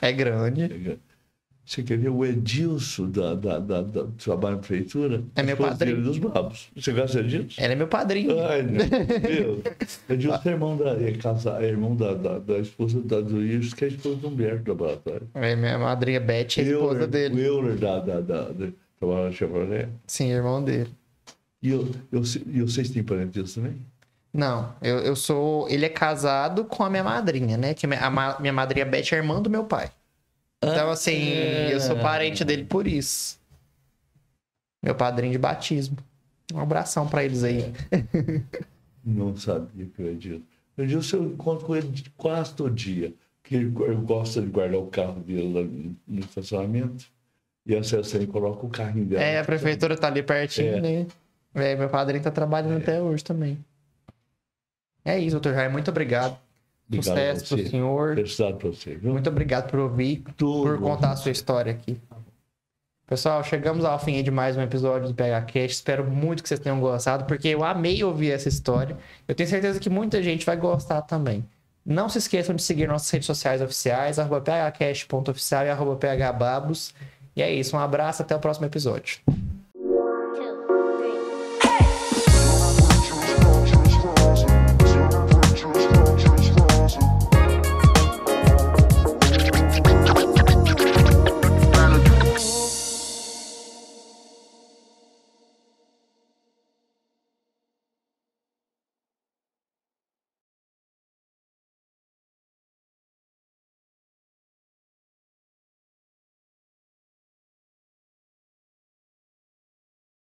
é grande. Você quer ver o Edilson do trabalho na prefeitura? É meu padrinho. Dos Babos. Você gosta disso? Ele é meu padrinho. Ai, meu Deus. Edilson é irmão da esposa do Wilson, que é a esposa do Humberto do laboratório. É minha madrinha Beth, a esposa dele. O Euler da trabalho na Chevrolet. Sim, irmão dele. E vocês têm parentesco também? Não, eu sou... Ele é casado com a minha madrinha, né? Que minha madrinha Beth é irmã do meu pai. Então, assim, eu sou parente dele por isso. Meu padrinho de batismo. Um abração pra eles aí. Não sabia que o Edilson... O Edilson eu encontro com ele quase todo dia. Porque ele gosta de guardar o carro dele lá no estacionamento. E a Cecília coloca o carrinho dela. A prefeitura tá ali pertinho, né? Meu padrinho tá trabalhando até hoje também. É isso, doutor Jair. Muito obrigado. Sucesso pro senhor. Felicidade pra você, viu? Muito obrigado por ouvir, por contar a sua história aqui. Pessoal, chegamos ao fim de mais um episódio do PHCast. Espero muito que vocês tenham gostado, porque eu amei ouvir essa história. Eu tenho certeza que muita gente vai gostar também. Não se esqueçam de seguir nossas redes sociais oficiais, @phcast.oficial e @phbabos. E é isso, um abraço, até o próximo episódio.